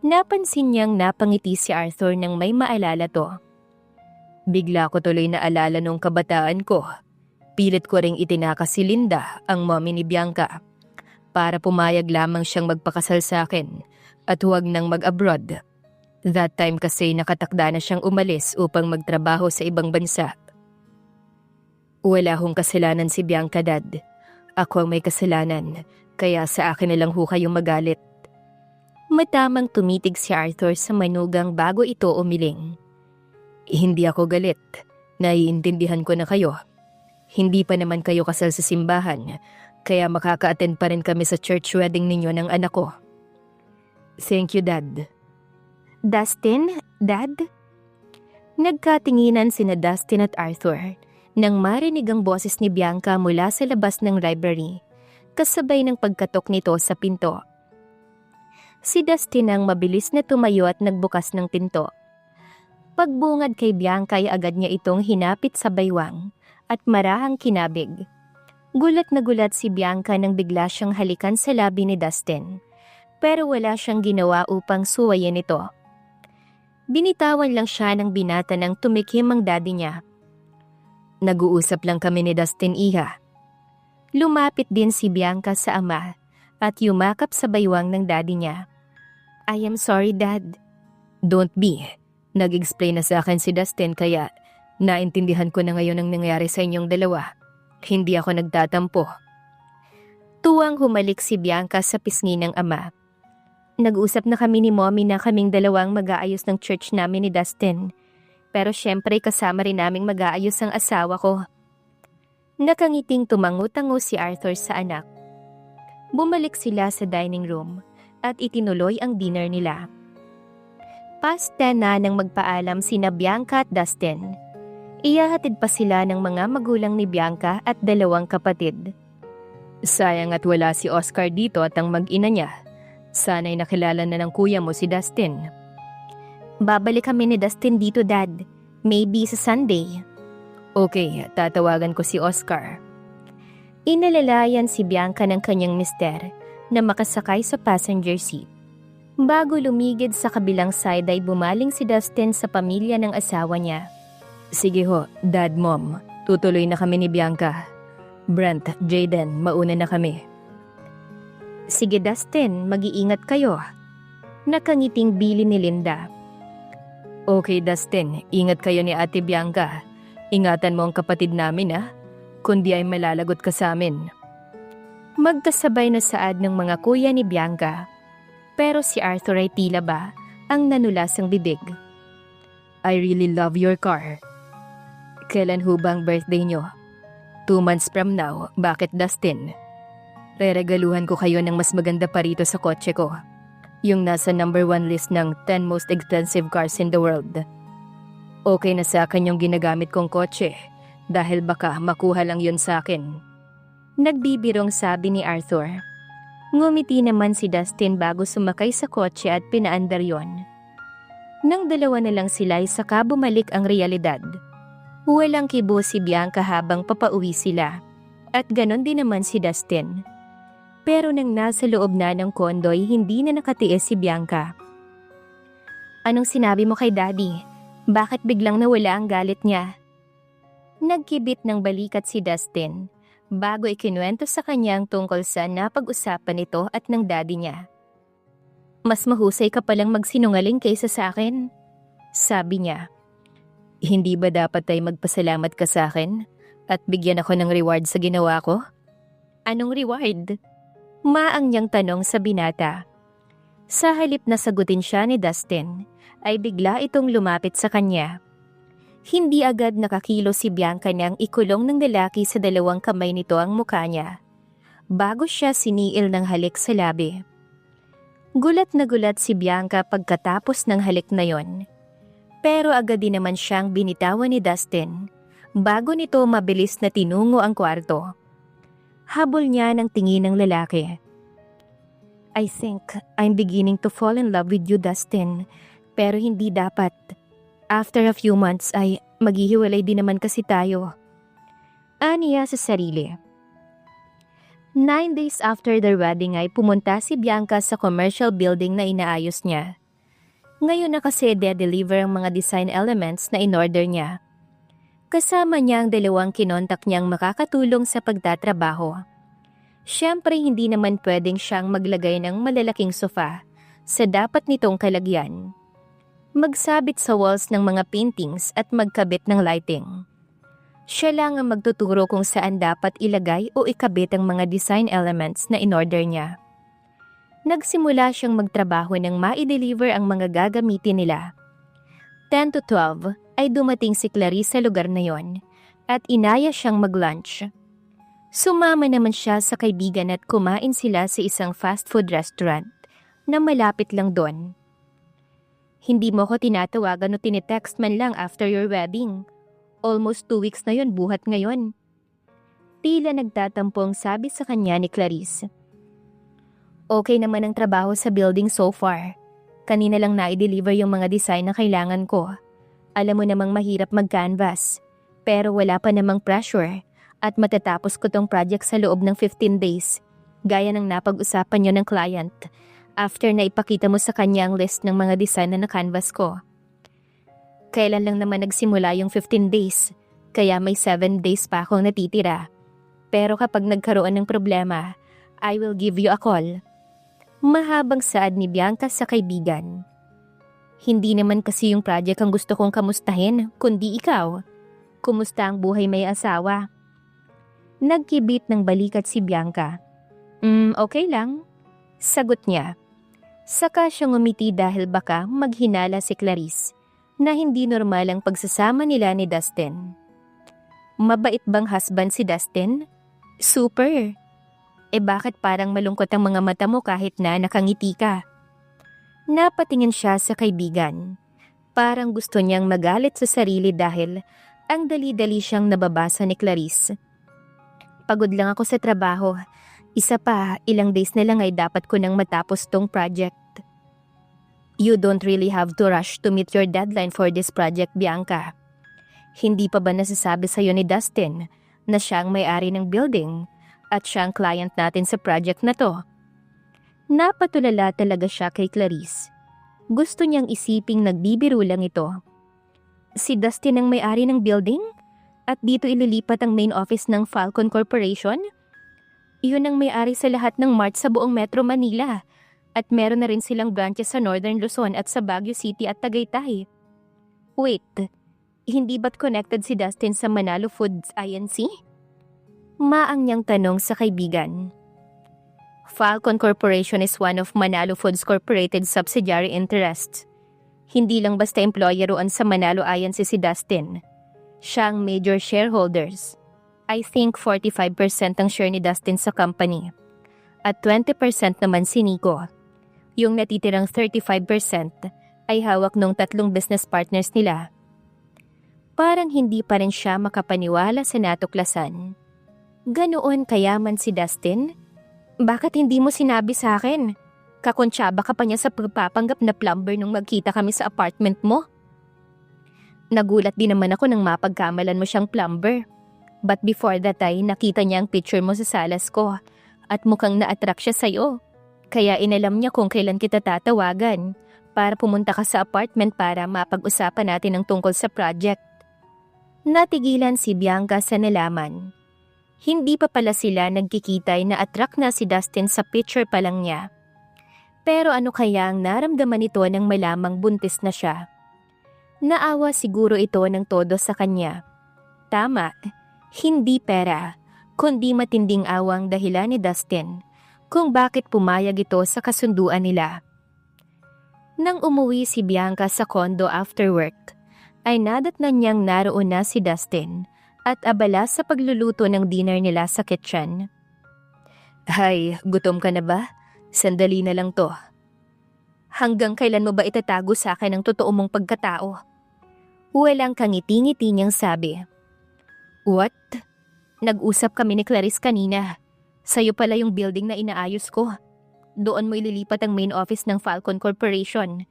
Napansin niyang napangiti si Arthur nang may maalala to. Bigla ko tuloy naalala nung kabataan ko. Pilit ko ring itinakas si Linda, ang mommy ni Bianca, para pumayag lamang siyang magpakasal sa akin at huwag nang mag-abroad. That time kasi nakatakda na siyang umalis upang magtrabaho sa ibang bansa. Wala hong kasalanan si Bianca, Dad. Ako ang may kasalanan, kaya sa akin na lang ho kayong magalit. Matamang tumitig si Arthur sa manugang bago ito umiling. Hindi ako galit. Naiintindihan ko na kayo. Hindi pa naman kayo kasal sa simbahan, kaya makaka-attend pa rin kami sa church wedding ninyo ng anak ko. Thank you, Dad. Dustin, Dad? Nagkatinginan sina Dustin at Arthur nang marinig ang boses ni Bianca mula sa labas ng library, kasabay ng pagkatok nito sa pinto. Si Dustin ang mabilis na tumayo at nagbukas ng pinto. Pagbungad kay Bianca ay agad niya itong hinapit sa baywang at marahang kinabig. Gulat na gulat si Bianca nang bigla siyang halikan sa labi ni Dustin, pero wala siyang ginawa upang suwayin ito. Binitawan lang siya ng binata nang tumikim ang daddy niya. Nag-uusap lang kami ni Dustin, iha. Lumapit din si Bianca sa ama at yumakap sa baywang ng daddy niya. I am sorry, Dad. Don't be. Nag-explain na sa akin si Dustin kaya naintindihan ko na ngayon ang nangyari sa inyong dalawa. Hindi ako nagtatampo. Tuwang humalik si Bianca sa pisngi ng ama. Nag-usap na kami ni Mommy na kaming dalawang mag-aayos ng church namin ni Dustin. Pero syempre kasama rin naming mag-aayos ang asawa ko. Nakangiting tumango-tango si Arthur sa anak. Bumalik sila sa dining room at itinuloy ang dinner nila. Past 10 na nang magpaalam sina Bianca at Dustin. Iyahatid pa sila ng mga magulang ni Bianca at dalawang kapatid. Sayang at wala si Oscar dito at ang mag-ina niya. Sana'y nakilala na ng kuya mo si Dustin. Babalik kami ni Dustin dito, Dad. Maybe sa Sunday. Okay, tatawagan ko si Oscar. Inalalayan si Bianca ng kanyang mister na makasakay sa passenger seat. Bago lumigid sa kabilang side ay bumaling si Dustin sa pamilya ng asawa niya. Sige ho, Dad, Mom. Tutuloy na kami ni Bianca. Brent, Jaden, mauna na kami. Sige, Dustin, mag-iingat kayo. Nakangiting bili ni Linda. Okay, Dustin, ingat kayo ni Ate Bianca. Ingatan mo ang kapatid namin, ha? Kundi ay malalagot ka sa amin. Magkasabay na saad ng mga kuya ni Bianca. Pero si Arthur ay tila ba ang nanulas ang bibig. I really love your car. Kailan ho ba ang birthday nyo? 2 months from now. Bakit, Dustin? Reregaluhan ko kayo ng mas maganda pa rito sa kotse ko. Yung nasa number 1 list ng 10 most expensive cars in the world. Okay na sa akin yung ginagamit kong kotse dahil baka makuha lang yun sa akin. Nagbibirong sabi ni Arthur. Ngumiti naman si Dustin bago sumakay sa kotse at pinaandar yon. Nang dalawa na lang sila ay saka bumalik ang realidad. Walang kibo si Bianca habang papauwi sila at ganon din naman si Dustin. Pero nang nasa loob na ng kondo ay hindi na nakatiis si Bianca. Anong sinabi mo kay Daddy? Bakit biglang nawala ang galit niya? Nagkibit ng balikat si Dustin bago ikinuwento sa kanya ang tungkol sa napag-usapan nito at ng daddy niya. Mas mahusay ka palang magsinungaling kaysa sa akin, sabi niya. Hindi ba dapat ay magpasalamat ka sa akin at bigyan ako ng reward sa ginawa ko? Anong reward? Maang niyang tanong sa binata. Sa halip na sagutin siya ni Dustin, ay bigla itong lumapit sa kanya. Hindi agad nakakilos si Bianca nang ikulong ng lalaki sa dalawang kamay nito ang mukha niya, bago siya siniil ng halik sa labi. Gulat na gulat si Bianca pagkatapos ng halik na yon. Pero agad din naman siyang binitawan ni Dustin, bago nito mabilis na tinungo ang kwarto. Habol niya ng tingin ng lalaki. I think I'm beginning to fall in love with you, Dustin, pero hindi dapat. After a few months ay maghihiwalay din naman kasi tayo. Aniya sa sarili. 9 days after their wedding ay pumunta si Bianca sa commercial building na inaayos niya. Ngayon na kasi de-deliver ang mga design elements na in-order niya. Kasama niya ang 2 kinontak niyang makakatulong sa pagtatrabaho. Siyempre hindi naman pwedeng siyang maglagay ng malalaking sofa sa dapat nitong kalagyan. Magsabit sa walls ng mga paintings at magkabit ng lighting. Siya lang ang magtuturo kung saan dapat ilagay o ikabit ang mga design elements na in-order niya. Nagsimula siyang magtrabaho nang ma-deliver ang mga gagamitin nila. 10 to 12 ay dumating si Clarice sa lugar na yon at inaya siyang mag-lunch. Sumama naman siya sa kaibigan at kumain sila sa isang fast food restaurant na malapit lang doon. Hindi mo ko tinatawagan o tinitext man lang after your wedding. Almost 2 weeks na yon buhat ngayon. Tila nagtatampong sabi sa kanya ni Clarice. Okay naman ang trabaho sa building so far. Kanina lang na-deliver yung mga design na kailangan ko. Alam mo namang mahirap mag-canvas. Pero wala pa namang pressure at matatapos ko tong project sa loob ng 15 days. Gaya ng napag-usapan nyo ng client. After na ipakita mo sa kanya ang list ng mga design na na-canvas ko. Kailan lang naman nagsimula yung 15 days, kaya may 7 days pa akong natitira. Pero kapag nagkaroon ng problema, I will give you a call. Mahabang saad ni Bianca sa kaibigan. Hindi naman kasi yung project ang gusto kong kamustahin, kundi ikaw. Kumusta ang buhay may asawa? Nagkibit ng balikat si Bianca. Okay lang. Sagot niya. Saka siyang umiti dahil baka maghinala si Clarice na hindi normal ang pagsasama nila ni Dustin. Mabait bang husband si Dustin? Super! Bakit parang malungkot ang mga mata mo kahit na nakangiti ka? Napatingin siya sa kaibigan. Parang gusto niyang magalit sa sarili dahil ang dali-dali siyang nababasa ni Clarice. Pagod lang ako sa trabaho. Isa pa, ilang days na lang ay dapat ko nang matapos tong project. You don't really have to rush to meet your deadline for this project, Bianca. Hindi pa ba nasasabi sa'yo ni Dustin na siya ang may-ari ng building at siya ang client natin sa project na to? Napatulala talaga siya kay Clarice. Gusto niyang isiping nagbibiro lang ito. Si Dustin ang may-ari ng building? At dito ililipat ang main office ng Falcon Corporation? Iyon ang may-ari sa lahat ng mart sa buong Metro Manila. At meron na rin silang branches sa Northern Luzon at sa Baguio City at Tagaytay. Wait, hindi ba't connected si Dustin sa Manalo Foods Inc.? Maang niyang tanong sa kaibigan. Falcon Corporation is one of Manalo Foods Corporated subsidiary interests. Hindi lang basta employer roon sa Manalo Inc. si Dustin. Siya ang major shareholders. I think 45% ang share ni Dustin sa company. At 20% naman si Nico. Yung natitirang 35% ay hawak ng 3 business partners nila. Parang hindi pa rin siya makapaniwala sa natuklasan. Ganoon kayaman si Dustin? Bakit hindi mo sinabi sa akin? Kakontsaba ka pa niya sa pagpapanggap na plumber nung magkita kami sa apartment mo. Nagulat din naman ako nang mapagkamalan mo siyang plumber. But before that ay nakita niya ang picture mo sa salas ko at mukhang na-attract siya sa'yo. Kaya inalam niya kung kailan kita tatawagan para pumunta ka sa apartment para mapag-usapan natin ang tungkol sa project. Natigilan si Bianca sa nalaman. Hindi pa pala sila nagkikitay na attract na si Dustin sa picture pa lang niya. Pero ano kaya ang naramdaman nito nang malamang buntis na siya? Naawa siguro ito ng todo sa kanya. Tama. Hindi pera, kundi matinding awang dahilan ni Dustin kung bakit pumayag ito sa kasunduan nila. Nang umuwi si Bianca sa condo after work, ay nadatnan niyang naroon na si Dustin at abala sa pagluluto ng dinner nila sa kitchen. Hay, gutom ka na ba? Sandali na lang to. Hanggang kailan mo ba itatago sa akin ang totoo mong pagkatao? Walang kangiti-ngiti niyang sabi. What? Nag-usap kami ni Clarice kanina. Sa'yo pala yung building na inaayos ko. Doon mo ililipat ang main office ng Falcon Corporation.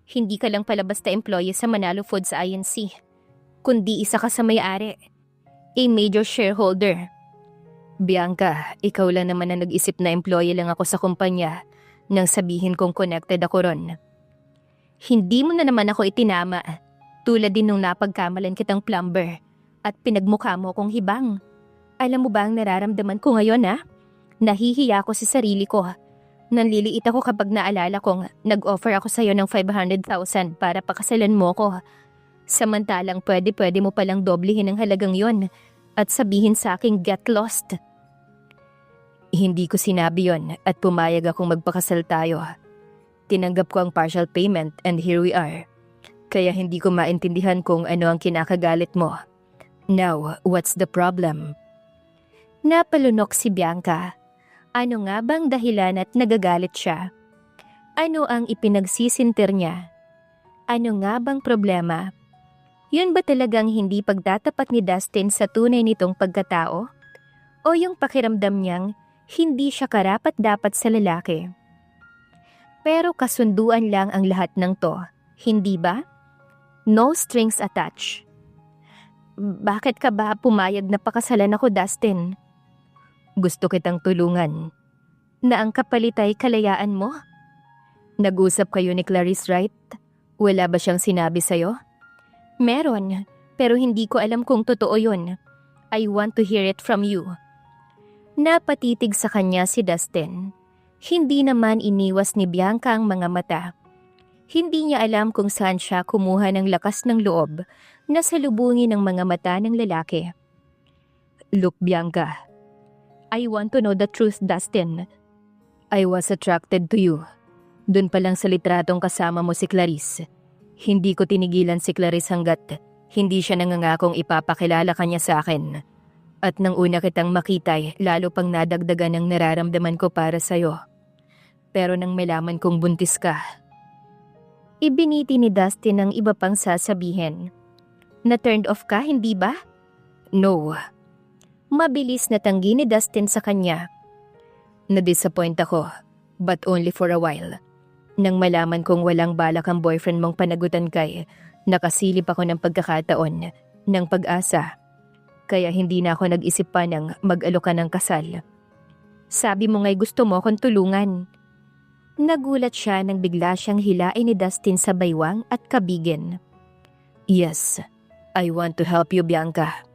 Hindi ka lang pala basta employee sa Manalo Foods Inc. Kundi isa ka sa may-ari. A major shareholder. Bianca, ikaw lang naman na nag-isip na employee lang ako sa kumpanya nang sabihin kong connected ako ron. Hindi mo na naman ako itinama. Tulad din nung napagkamalan kitang plumber at pinagmukha mo kong hibang. Alam mo ba ang nararamdaman ko ngayon, ha? Nahihiya ako sa sarili ko. Nanliliit ako kapag naalala kong nag-offer ako sa'yo ng 500,000 para pakasalan mo ko. Samantalang pwede mo palang doblehin ang halagang yon at sabihin sa aking get lost. Hindi ko sinabi yon at pumayag akong magpakasal tayo. Tinanggap ko ang partial payment and here we are. Kaya hindi ko maintindihan kung ano ang kinakagalit mo. Now, what's the problem? Napalunok si Bianca. Ano nga bang dahilan at nagagalit siya? Ano ang ipinagsisintir niya? Ano nga bang problema? Yun ba talagang hindi pagtatapat ni Dustin sa tunay nitong pagkatao? O yung pakiramdam niyang hindi siya karapat-dapat sa lalaki? Pero kasunduan lang ang lahat ng to, hindi ba? No strings attached. Bakit ka ba pumayag na pakasalan ako, Dustin? Gusto kitang tulungan. Na ang kapalit ay kalayaan mo? Nag-usap kayo ni Clarice, right? Wala ba siyang sinabi sa'yo? Meron, pero hindi ko alam kung totoo yun. I want to hear it from you. Napatitig sa kanya si Dustin. Hindi naman iniwas ni Bianca ang mga mata. Hindi niya alam kung saan siya kumuha ng lakas ng loob na salubungin ang mga mata ng lalaki. Look, Bianca. I want to know the truth, Dustin. I was attracted to you. Dun pa lang sa litratong kasama mo si Clarice. Hindi ko tinigilan si Clarice hanggat hindi siya nangangakong ipapakilala kanya sa akin. At nang una kitang makitay, lalo pang nadagdagan ang nararamdaman ko para sa'yo. Pero nang malaman kong buntis ka. Ibiniti ni Dustin ang iba pang sasabihin. Na-turned off ka, hindi ba? No. Mabilis na tanggi ni Dustin sa kanya. Na-disappoint ako, but only for a while. Nang malaman kong walang balak ang boyfriend mong panagutan kay, nakasilip ako ng pagkakataon, ng pag-asa. Kaya hindi na ako nag-isip pa ng mag-alok ka ng kasal. Sabi mo nga'y gusto mo akong tulungan. Nagulat siya nang bigla siyang hilain ni Dustin sa baywang at kabigin. Yes, I want to help you, Bianca.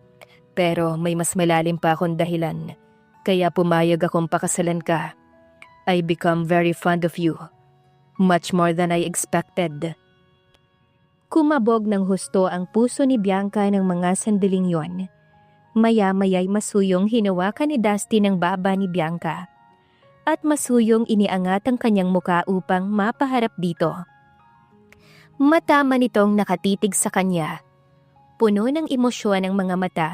Pero may mas malalim pa akong dahilan. Kaya pumayag akong pakasalan ka. I become very fond of you. Much more than I expected. Kumabog ng husto ang puso ni Bianca ng mga sandaling yon. Maya-maya'y masuyong hinawakan ni Dusty ng baba ni Bianca. At masuyong iniangat ang kanyang muka upang mapaharap dito. Matama nitong nakatitig sa kanya. Puno ng emosyon ang mga mata.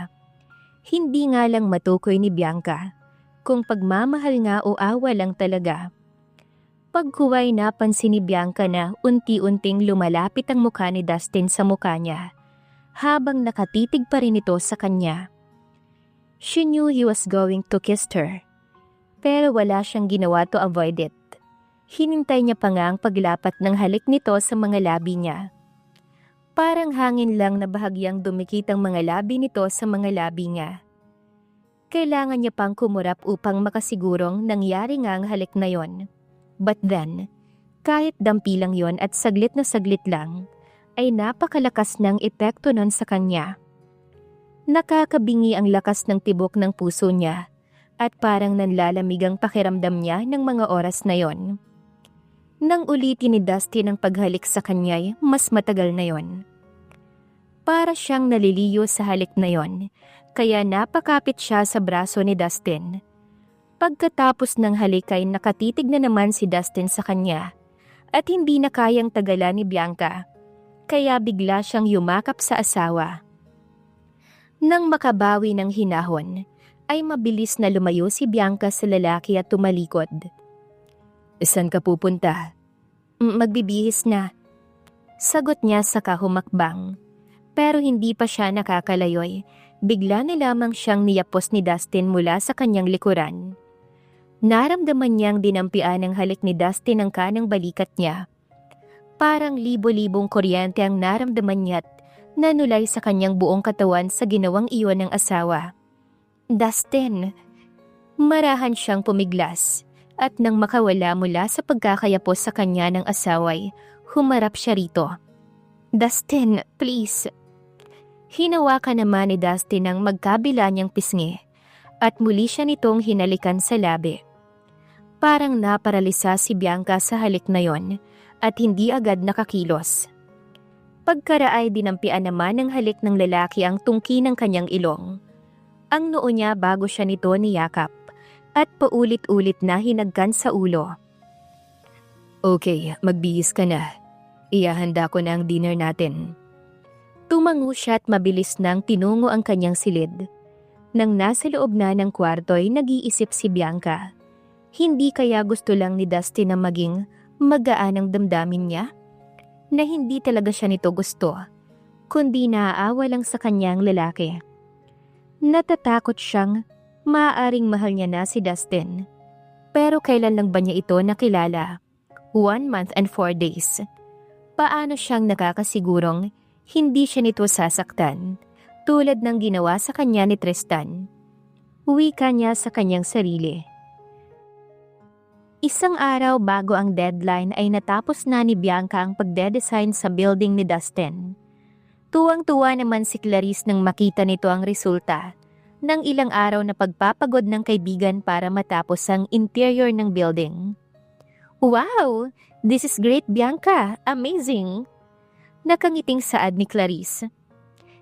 Hindi nga lang matukoy ni Bianca, kung pagmamahal nga o awa lang talaga. Pagkuway napansin ni Bianca na unti-unting lumalapit ang mukha ni Dustin sa mukha niya, habang nakatitig pa rin ito sa kanya. She knew he was going to kiss her, pero wala siyang ginawa to avoid it. Hinintay niya pa nga ang paglapat ng halik nito sa mga labi niya. Parang hangin lang na bahagyang dumikit ang mga labi nito sa mga labi niya. Kailangan niya pang kumurap upang makasigurong nangyari nga ang halik na yon. But then, kahit dampi lang yon at saglit na saglit lang, ay napakalakas ng epekto nun sa kanya. Nakakabingi ang lakas ng tibok ng puso niya at parang nanlalamig ang pakiramdam niya ng mga oras na yon. Nang ulitin ni Dusty ng paghalik sa kanya'y mas matagal na yon. Para siyang naliliyo sa halik na yon, kaya napakapit siya sa braso ni Dustin. Pagkatapos ng halik ay nakatitig na naman si Dustin sa kanya at hindi na kayang tagalan ni Bianca, kaya bigla siyang yumakap sa asawa. Nang makabawi ng hinahon, ay mabilis na lumayo si Bianca sa lalaki at tumalikod. Saan ka pupunta? Magbibihis na. Sagot niya sa kahumakbang. Pero hindi pa siya nakakalayoy, bigla na lamang siyang niyapos ni Dustin mula sa kanyang likuran. Naramdaman niyang dinampian ng halik ni Dustin ang kanang balikat niya. Parang libo-libong kuryente ang naramdaman niya at nanulay sa kanyang buong katawan sa ginawang iyon ng asawa. Dustin! Marahan siyang pumiglas at nang makawala mula sa pagkakayapos sa kanya ng asaway, Humarap siya rito. Dustin, please. Hinawakan naman ni Dustin ang magkabila niyang pisngi at muli siya nitong hinalikan sa labi. Parang naparalisa si Bianca sa halik na yon at hindi agad nakakilos. Pagkaraay dinampian naman ng halik ng lalaki ang tungki ng kanyang ilong. Ang noo niya bago siya nito niyakap at paulit-ulit na hinagkan sa ulo. Okay, magbihis ka na. Iyahanda ko na ang dinner natin. Tumango siya at mabilis nang tinungo ang kanyang silid. Nang nasa loob na ng kwarto ay nag-iisip si Bianca. Hindi kaya gusto lang ni Dustin na maging magaan ang damdamin niya? Na hindi talaga siya nito gusto, kundi naaawa lang sa kanyang lalaki. Natatakot siyang maaaring mahal niya na si Dustin. Pero kailan lang ba niya ito nakilala? 1 month and 4 days. Paano siyang nakakasigurong hindi siya nito sasaktan tulad ng ginawa sa kanya ni Tristan? Wika niya sa kanyang sarili. Isang araw bago ang deadline ay natapos na ni Bianca ang pagde-design sa building ni Dustin. Tuwang-tuwa naman si Clarice nang makita nito ang resulta ng ilang araw na pagpapagod ng kaibigan para matapos ang interior ng building. Wow! This is great, Bianca! Amazing! Nakangiting saad ni Clarice.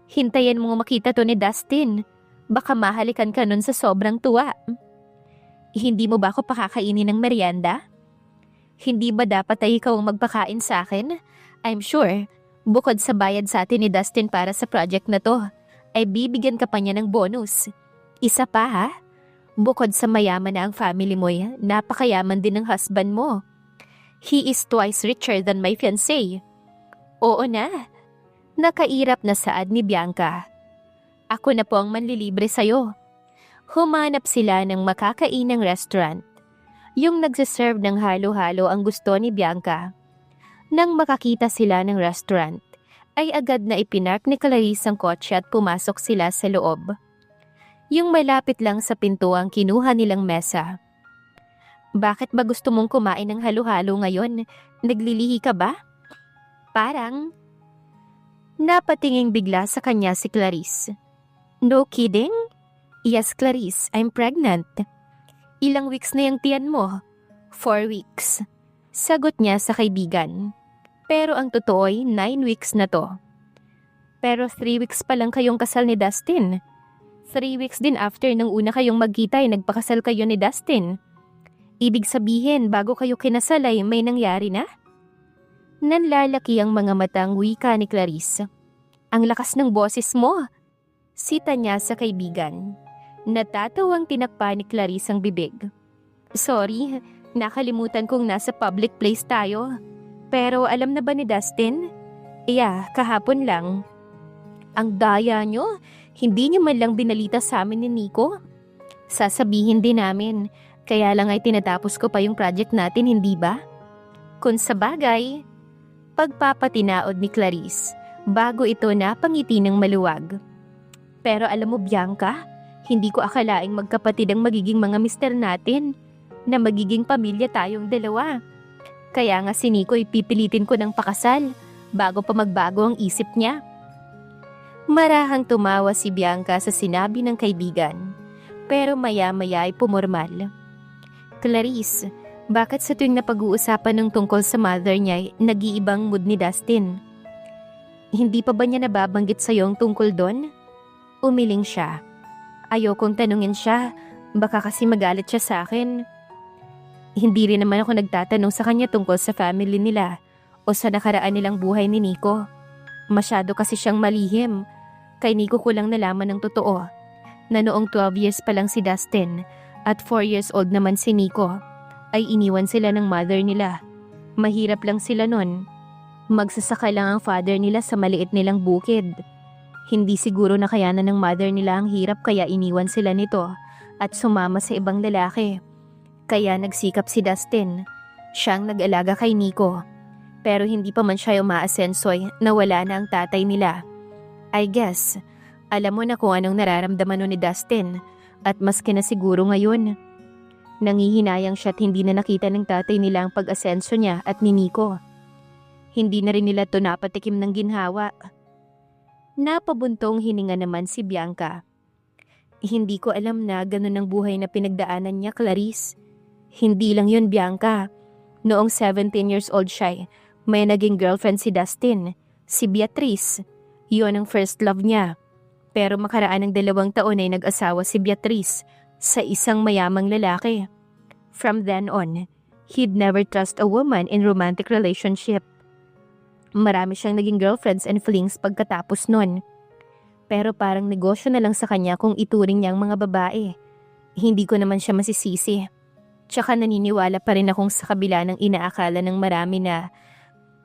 Hintayin mo makita to ni Dustin. Baka mahalikan ka nun sa sobrang tuwa. Hindi mo ba ako pakakainin ng merienda? Hindi ba dapat ay ikaw ang magpakain sa akin? I'm sure, bukod sa bayad sa atin ni Dustin para sa project na to, ay bibigyan ka pa niya ng bonus. Isa pa ha? Bukod sa mayaman na ang family mo, napakayaman din ng husband mo. He is twice richer than my fiancé. Oo na. Nakairap na saad ni Bianca. Ako na po ang manlilibre sa'yo. Humanap sila ng makakainang restaurant. Yung nagsiserve ng halo-halo ang gusto ni Bianca. Nang makakita sila ng restaurant, ay agad na ipinark ni Clarice ang kotse at pumasok sila sa loob. Yung malapit lang sa pinto ang kinuha nilang mesa. Bakit ba gusto mong kumain ng halo-halo ngayon? Naglilihi ka ba? Parang. Napatinging bigla sa kanya si Clarice. No kidding? Yes, Clarice, I'm pregnant. Ilang weeks na yung tiyan mo? 4 weeks. Sagot niya sa kaibigan. Pero ang totoo ay 9 weeks na to. Pero 3 weeks pa lang kayong kasal ni Dustin. 3 weeks din after nang una kayong magkita ay nagpakasal kayo ni Dustin. Ibig sabihin, bago kayo kinasal ay may nangyari na? Nanlalaki ang mga matang wika ni Clarice. Ang lakas ng boses mo! Sita niya sa kaibigan. Natatawang tinakpa ni Clarice ang bibig. Sorry, nakalimutan kong nasa public place tayo. Pero alam na ba ni Dustin? Yeah, kahapon lang. Ang daya nyo, hindi nyo man lang binalita sa amin ni Nico? Sasabihin din namin. Kaya lang ay tinatapos ko pa yung project natin, hindi ba? Kung sa bagay, pagpapatinaod ni Clarice bago ito napangiti ng maluwag. Pero alam mo Bianca, hindi ko akalaing magkapatid ang magiging mga mister natin, na magiging pamilya tayong dalawa. Kaya nga si Nico ipipilitin ko ng pakasal bago pa magbago ang isip niya. Marahang tumawa si Bianca sa sinabi ng kaibigan, pero maya-maya ay pumormal. Clarice, bakit sa tuwing napag-uusapan ng tungkol sa mother niya nag-iibang mood ni Dustin? Hindi pa ba niya nababanggit sa'yo ang tungkol doon? Umiling siya. Ayokong tanungin siya, baka kasi magalit siya sa akin. Hindi rin naman ako nagtatanong sa kanya tungkol sa family nila o sa nakaraan nilang buhay ni Nico. Masyado kasi siyang malihim. Kay Nico ko lang nalaman ng totoo na noong 12 years pa lang si Dustin at 4 years old naman si Nico, ay iniwan sila ng mother nila. Mahirap lang sila nun. Magsasaka lang ang father nila sa maliit nilang bukid. Hindi siguro nakayanan ng mother nila ang hirap kaya iniwan sila nito at sumama sa ibang lalaki. Kaya nagsikap si Dustin. Siyang nag-alaga kay Nico. Pero hindi pa man siya umaasensoy na wala na ang tatay nila. I guess, alam mo na kung anong nararamdaman nun ni Dustin. At maski na siguro ngayon, nangihinayang siya at hindi na nakita ng tatay nila ang pag-asenso niya at ni Nico. Hindi na rin nila to napatikim ng ginhawa. Napabuntong hininga naman si Bianca. Hindi ko alam na ganun ang buhay na pinagdaanan niya, Clarice. Hindi lang yun, Bianca. Noong 17 years old siya, may naging girlfriend si Dustin, si Beatrice. Yun ang first love niya. Pero makaraan ng 2 taon ay nag-asawa si Beatrice sa isang mayamang lalaki. From then on, he'd never trust a woman in romantic relationship. Marami siyang naging girlfriends and flings pagkatapos nun. Pero parang negosyo na lang sa kanya kung ituring niyang mga babae. Hindi ko naman siya masisisi. Tsaka naniniwala pa rin akong sa kabila ng inaakala ng marami na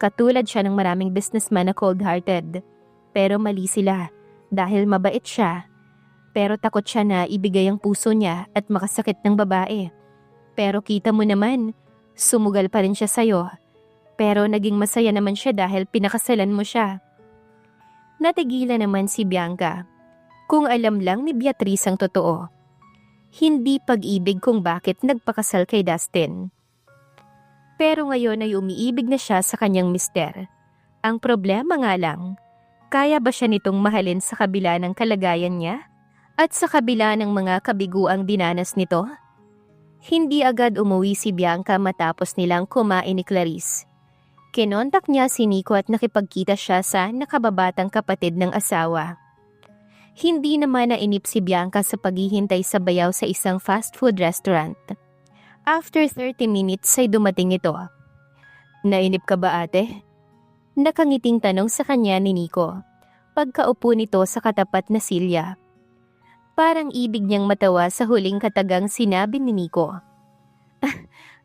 katulad siya ng maraming businessman na cold-hearted. Pero mali sila dahil mabait siya. Pero takot siya na ibigay ang puso niya at makasakit ng babae. Pero kita mo naman, sumugal pa rin siya sa'yo. Pero naging masaya naman siya dahil pinakasalan mo siya. Natigilan naman si Bianca. Kung alam lang ni Beatrice ang totoo. Hindi pag-ibig kung bakit nagpakasal kay Dustin. Pero ngayon ay umiibig na siya sa kanyang mister. Ang problema nga lang, kaya ba siya nitong mahalin sa kabila ng kalagayan niya? At sa kabila ng mga kabiguang dinanas nito? Hindi agad umuwi si Bianca matapos nilang kumain ni Clarice. Kinontak niya si Nico at nakipagkita siya sa nakababatang kapatid ng asawa. Hindi naman nainip si Bianca sa paghihintay sa bayaw sa isang fast food restaurant. After 30 minutes ay dumating ito. Nainip ka ba, ate? Nakangiting tanong sa kanya ni Nico. Pagkaupo nito sa katapat na silya. Parang ibig niyang matawa sa huling katagang sinabi ni Nico.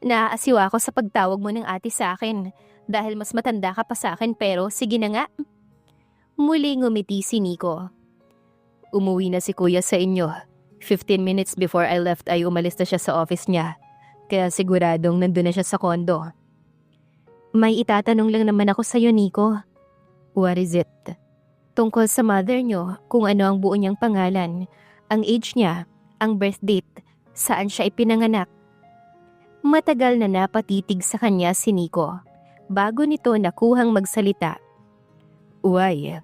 Naaasiwa ako sa pagtawag mo ng ate sa akin. Dahil mas matanda ka pa sa akin pero sige na nga. Muli ngumiti si Nico. Umuwi na si kuya sa inyo. 15 minutes before I left ay umalis na siya sa office niya. Kaya siguradong nandun na siya sa kondo. May itatanong lang naman ako sa'yo, Nico. What is it? Tungkol sa mother niyo, kung ano ang buo niyang pangalan, ang age niya, ang birth date, saan siya ipinanganak. Matagal na napatitig sa kanya si Nico. Bago nito nakuhang magsalita. Why?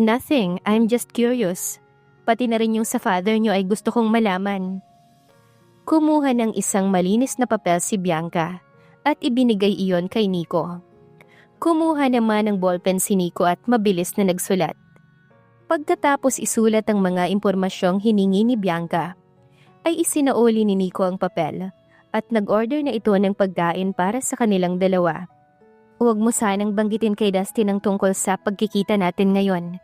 Nothing, I'm just curious. Pati na rin yung sa father nyo ay gusto kong malaman. Kumuha ng isang malinis na papel si Bianca at ibinigay iyon kay Nico. Kumuha naman ng ballpen si Nico at mabilis na nagsulat. Pagkatapos isulat ang mga impormasyong hiningi ni Bianca, ay isinauli ni Nico ang papel at nag-order na ito ng pagkain para sa kanilang dalawa. Huwag mo sanang banggitin kay Dustin ang tungkol sa pagkikita natin ngayon.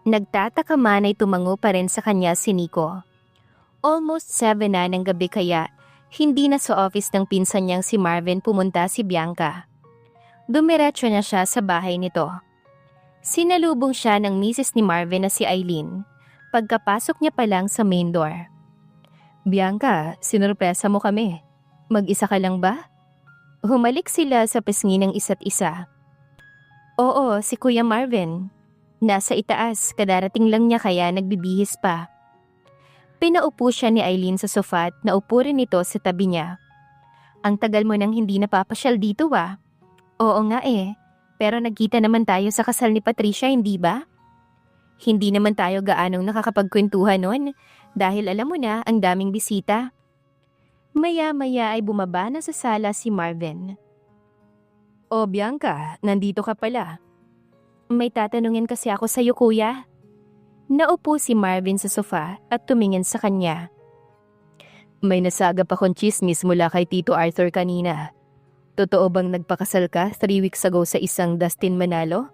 Nagtataka man ay tumango pa rin sa kanya si Nico. Almost 7 na ng gabi kaya hindi na sa office ng pinsan niyang si Marvin pumunta si Bianca. Dumiretso na siya sa bahay nito. Sinalubong siya ng misis ni Marvin na si Eileen pagkapasok niya pa lang sa main door. Bianca, sinurpresa mo kami. Mag-isa ka lang ba? Humalik sila sa pisngi ng isa't isa. Oo, si Kuya Marvin. Nasa itaas, kadarating lang niya kaya nagbibihis pa. Pinaupo siya ni Eileen sa sofa at naupo rin ito sa tabi niya. Ang tagal mo nang hindi napapasyal dito ah. Oo nga pero nagkita naman tayo sa kasal ni Patricia, hindi ba? Hindi naman tayo gaanong nakakapagkwentuhan noon dahil alam mo na ang daming bisita. Maya-maya ay bumaba na sa sala si Marvin. O Bianca, nandito ka pala. May tatanungin kasi ako sa'yo, kuya. Naupo si Marvin sa sofa at tumingin sa kanya. May nasagap akong chismis mula kay Tito Arthur kanina. Totoo bang nagpakasal ka 3 weeks ago sa isang Dustin Manalo?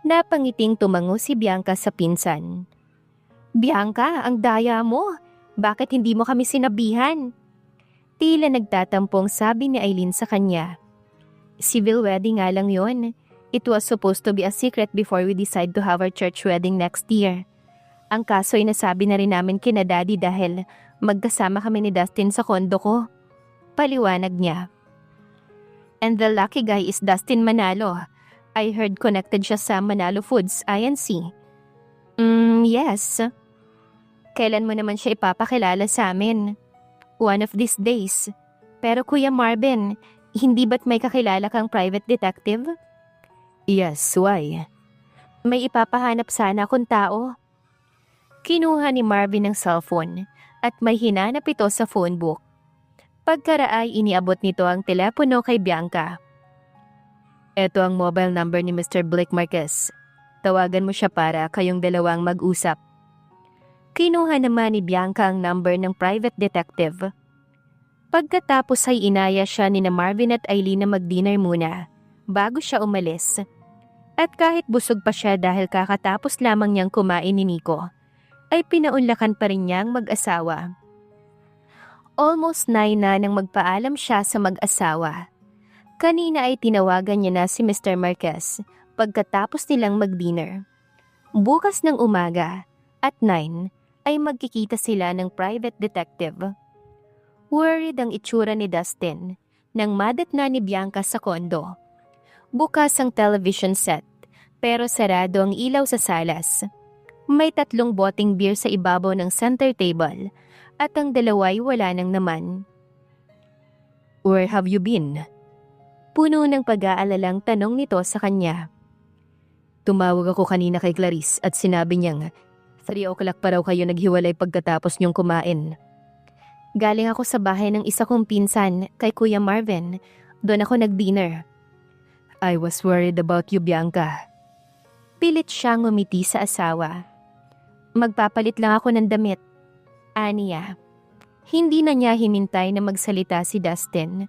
Napangiting tumango si Bianca sa pinsan. Bianca, ang daya mo. Bakit hindi mo kami sinabihan? Tila nagtatampong sabi ni Eileen sa kanya. Civil wedding nga lang yon. It was supposed to be a secret before we decide to have our church wedding next year. Ang kaso ay nasabi na rin namin kina Daddy dahil magkasama kami ni Dustin sa kondo ko. Paliwanag niya. And the lucky guy is Dustin Manalo. I heard connected siya sa Manalo Foods, INC. Yes. Kailan mo naman siya ipapakilala sa amin? One of these days. Pero Kuya Marvin, hindi ba't may kakilala kang private detective? Yes, why? May ipapahanap sana akong tao. Kinuha ni Marvin ang cellphone at may hinanap ito sa phone book. Pagkaraay iniabot nito ang telepono kay Bianca. Ito ang mobile number ni Mr. Blake Marquez. Tawagan mo siya para kayong dalawang mag-usap. Kinuha naman ni Bianca ang number ng private detective. Pagkatapos ay inaya siya ni Marvin at Eileen na mag-dinner muna bago siya umalis. At kahit busog pa siya dahil kakatapos lamang niyang kumain ni Nico, ay pinaunlakan pa rin niyang mag-asawa. Almost 9 na nang magpaalam siya sa mag-asawa. Kanina ay tinawagan niya na si Mr. Marquez pagkatapos nilang mag-dinner. Bukas ng umaga at 9 ay magkikita sila ng private detective. Worried ang itsura ni Dustin nang madatna ni Bianca sa kondo. Bukas ang television set pero sarado ang ilaw sa salas. May 3 boteng beer sa ibabaw ng center table at ang dalawa'y wala nang naman. Where have you been? Puno ng pag-aalalang tanong nito sa kanya. Tumawag ako kanina kay Clarice at sinabi niyang 3 o'clock pa raw kayo naghiwalay pagkatapos niyong kumain. Galing ako sa bahay ng isa kong pinsan kay Kuya Marvin. Doon ako nag-dinner. I was worried about you, Bianca. Pilit siyang ngumiti sa asawa. Magpapalit lang ako ng damit. Aniya. Hindi na niya hinintay na magsalita si Dustin.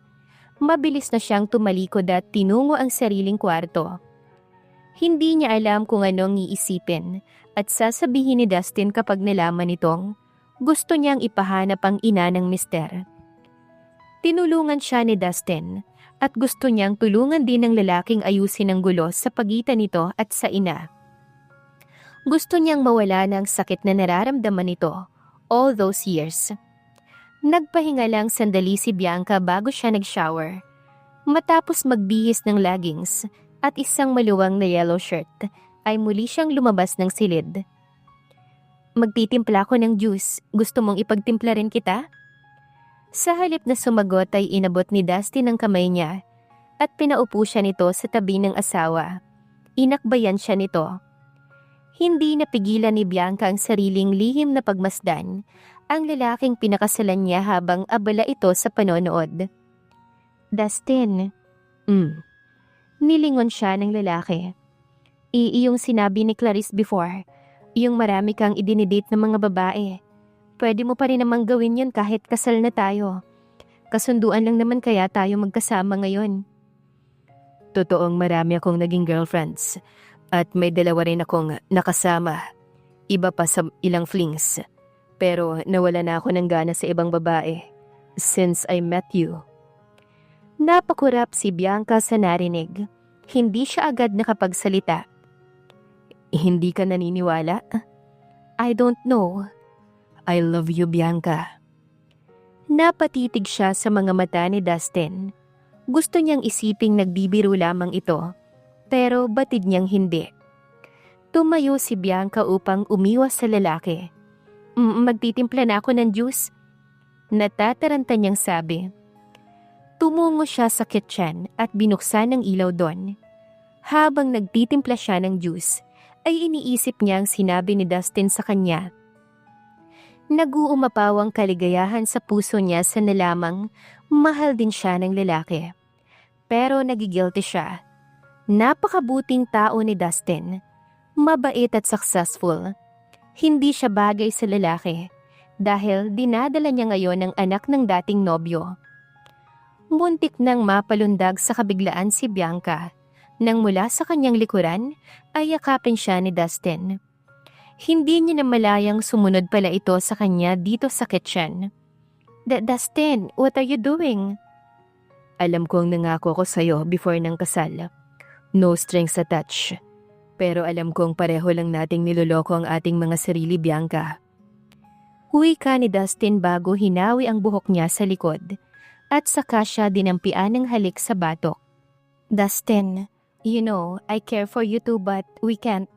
Mabilis na siyang tumalikod at tinungo ang sariling kwarto. Hindi niya alam kung anong iisipin at sasabihin ni Dustin kapag nalaman nitong gusto niyang ipahanap ang ina ng mister. Tinulungan siya ni Dustin at gusto niyang tulungan din ng lalaking ayusin ang gulo sa pagitan nito at sa ina. Gusto niyang mawala ng sakit na nararamdaman nito all those years. Nagpahinga lang sandali si Bianca bago siya nag-shower. Matapos magbihis ng leggings at isang maluwang na yellow shirt, ay muli siyang lumabas ng silid. Magtitimpla ko ng juice. Gusto mong ipagtimpla rin kita? Sa halip na sumagot ay inabot ni Dustin ang kamay niya at pinaupo siya nito sa tabi ng asawa. Inakbayan siya nito. Hindi napigilan ni Bianca ang sariling lihim na pagmasdan ang lalaking pinakasalan niya habang abala ito sa panonood. Dustin. Nilingon siya ng lalaki. Iyong sinabi ni Clarice before, yung marami kang idinidate ng mga babae. Pwede mo pa rin namang gawin yun kahit kasal na tayo. Kasunduan lang naman kaya tayo magkasama ngayon. Totoong marami akong naging girlfriends at may 2 rin akong nakasama. Iba pa sa ilang flings. Pero nawala na ako ng gana sa ibang babae since I met you. Napakurap si Bianca sa narinig. Hindi siya agad nakapagsalita. Hindi ka naniniwala? I don't know. I love you, Bianca. Napatitig siya sa mga mata ni Dustin. Gusto niyang isiping nagbibiro lamang ito, pero batid niyang hindi. Tumayo si Bianca upang umiwas sa lalaki. Magtitimpla na ako ng juice. Natataranta niyang sabi. Tumungo siya sa kitchen at binuksan ang ilaw doon. Habang nagtitimpla siya ng juice, ay iniisip niyang sinabi ni Dustin sa kanya. Nag-uumapaw ang kaligayahan sa puso niya sa nalamang mahal din siya ng lalaki. Pero nagigilty siya. Napakabuting tao ni Dustin. Mabait at successful. Hindi siya bagay sa lalaki dahil dinadala niya ngayon ang anak ng dating nobyo. Muntik nang mapalundag sa kabiglaan si Bianca nang mula sa kanyang likuran ay yakapin siya ni Dustin. Hindi niya namalayang sumunod pala ito sa kanya dito sa kitchen. Dustin, what are you doing? Alam kong nangako ko sa'yo before ng kasal. No strings attached. Pero alam kong pareho lang nating niloloko ang ating mga sarili, Bianca. Huwi ka ni Dustin bago hinawi ang buhok niya sa likod at saka siya dinampian ng halik sa batok. Dustin, you know, I care for you too but we can't.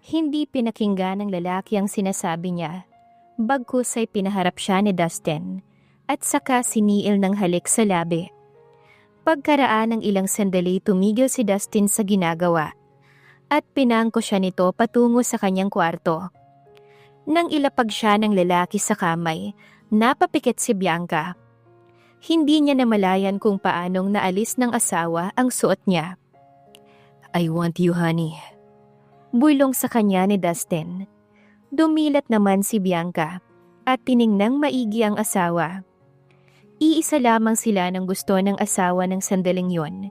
Hindi pinakinggan ng lalaki ang sinasabi niya. Bagkus ay pinaharap siya ni Dustin at saka siniil ng halik sa labi. Pagkaraan ng ilang sandali tumigil si Dustin sa ginagawa at pinangko siya nito patungo sa kanyang kwarto. Nang ilapag siya ng lalaki sa kamay, napapikit si Bianca. Hindi niya namalayan kung paanong naalis ng asawa ang suot niya. "I want you, honey." Bulong sa kanya ni Dustin. Dumilat naman si Bianca at tiningnang maigi ang asawa. Iisa lamang sila ng gusto ng asawa ng sandaling yon.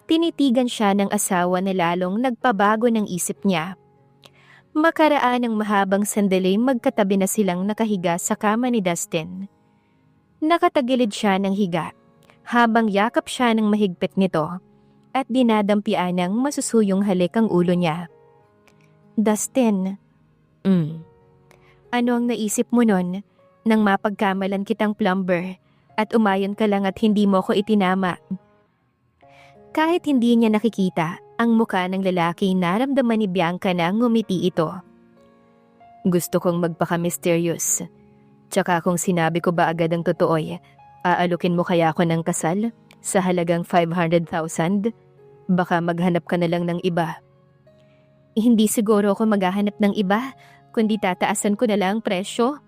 Tinitigan siya ng asawa na lalong nagpabago ng isip niya. Makaraan ng mahabang sandali magkatabi na silang nakahiga sa kama ni Dustin. Nakatagilid siya ng higa habang yakap siya ng mahigpit nito at dinadampian ng masusuyong halik ang ulo niya. "Dustin, ano ang naisip mo nun nang mapagkamalan kitang plumber at umayon ka lang at hindi mo ko itinama?" Kahit hindi niya nakikita ang muka ng lalaki, naramdaman ni Bianca na ngumiti ito. "Gusto kong magpaka-mysterious. Tsaka kung sinabi ko ba agad ang totoo, aalukin mo kaya ako ng kasal sa halagang 500,000? Baka maghanap ka na lang ng iba." "Hindi siguro ako maghahanap ng iba, kundi tataasan ko na lang ang presyo."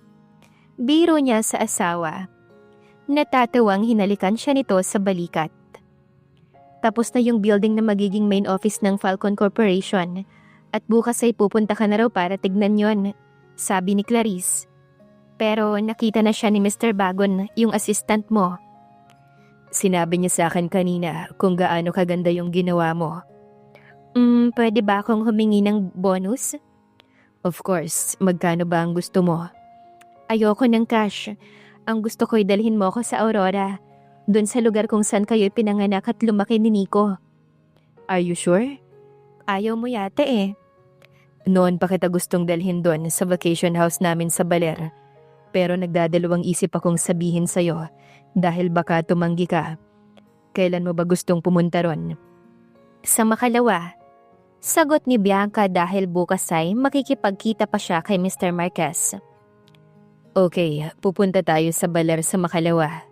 Biro niya sa asawa. Natatawang hinalikan siya nito sa balikat. "Tapos na yung building na magiging main office ng Falcon Corporation at bukas ay pupunta ka na raw para tignan yon," sabi ni Clarice. "Pero nakita na siya ni Mr. Bagon, yung assistant mo. Sinabi niya sa akin kanina kung gaano kaganda yung ginawa mo." Pwede ba akong humingi ng bonus?" "Of course, magkano ba ang gusto mo?" "Ayoko ng cash. Ang gusto ko'y dalhin mo ko sa Aurora, dun sa lugar kung saan kayo'y pinanganak at lumaki ni Nico." "Are you sure?" "Ayaw mo yate eh." "Noon pa kita gustong dalhin doon sa vacation house namin sa Baler. Pero nagdadalawang isip akong sabihin sa'yo dahil baka tumanggi ka. Kailan mo ba gustong pumunta ron?" "Sa makalawa," sagot ni Bianca dahil bukas ay makikipagkita pa siya kay Mr. Marquez. "Okay, pupunta tayo sa Baler sa makalawa,"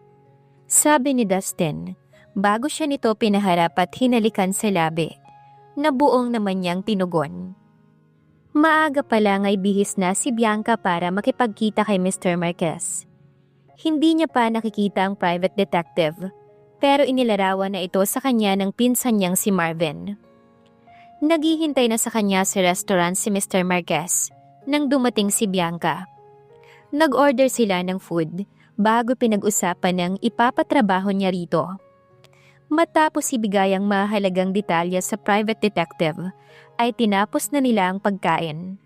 sabi ni Dustin, bago siya nito pinaharap at hinalikan sa labi, na buong naman niyang tinugon. Maaga pa lang ay bihis na si Bianca para makipagkita kay Mr. Marquez. Hindi niya pa nakikita ang private detective, pero inilarawan na ito sa kanya ng pinsan niyang si Marvin. Naghihintay na sa kanya sa restaurant si Mr. Marquez nang dumating si Bianca. Nag-order sila ng food bago pinag-usapan ng ipapatrabaho niya rito. Matapos ibigay ang mahalagang detalye sa private detective, ay tinapos na nila ang pagkain.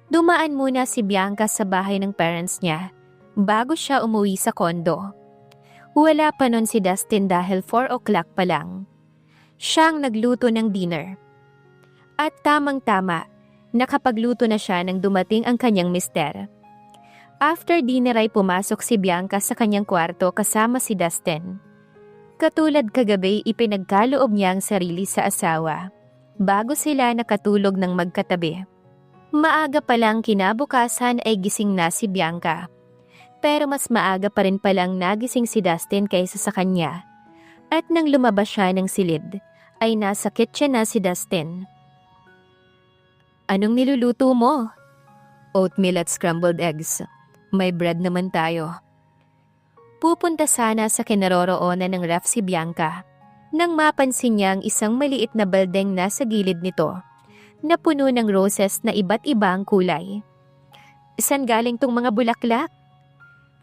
Dumaan muna si Bianca sa bahay ng parents niya bago siya umuwi sa kondo. Wala pa nun si Dustin dahil 4 o'clock pa lang. Siyang nagluto ng dinner. At tamang-tama, nakapagluto na siya nang dumating ang kanyang mister. After dinner ay pumasok si Bianca sa kanyang kwarto kasama si Dustin. Katulad kagabi, ipinagkaloob niya ang sarili sa asawa bago sila nakatulog ng magkatabi. Maaga pa lang kinabukasan ay gising na si Bianca. Pero mas maaga pa rin palang nagising si Dustin kaysa sa kanya. At nang lumabas siya ng silid, ay nasa kitchen na si Dustin. "Anong niluluto mo?" "Oatmeal at scrambled eggs. May bread naman tayo." Pupunta sana sa kinaroroonan ng ref si Bianca nang mapansin niya ang isang maliit na baldeng nasa gilid nito na puno ng roses na iba't ibang kulay. "Saan galing tong mga bulaklak?"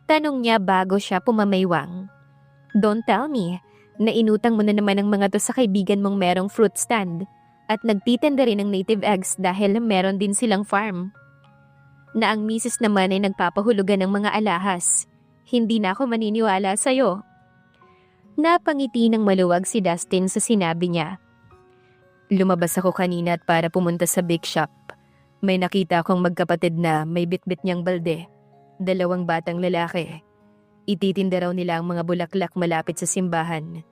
tanong niya bago siya pumamaywang. "Don't tell me na inutang mo na naman ang mga to sa kaibigan mong merong fruit stand at nagtitinda rin ng native eggs dahil meron din silang farm. Na ang misis naman ay nagpapahulugan ng mga alahas. Hindi na ako maniniwala sa'yo." Napangiti ng maluwag si Dustin sa sinabi niya. "Lumabas ako kanina at para pumunta sa bake shop. May nakita akong magkapatid na may bitbit niyang balde. 2 batang lalaki. Ititinda raw nila ang mga bulaklak malapit sa simbahan.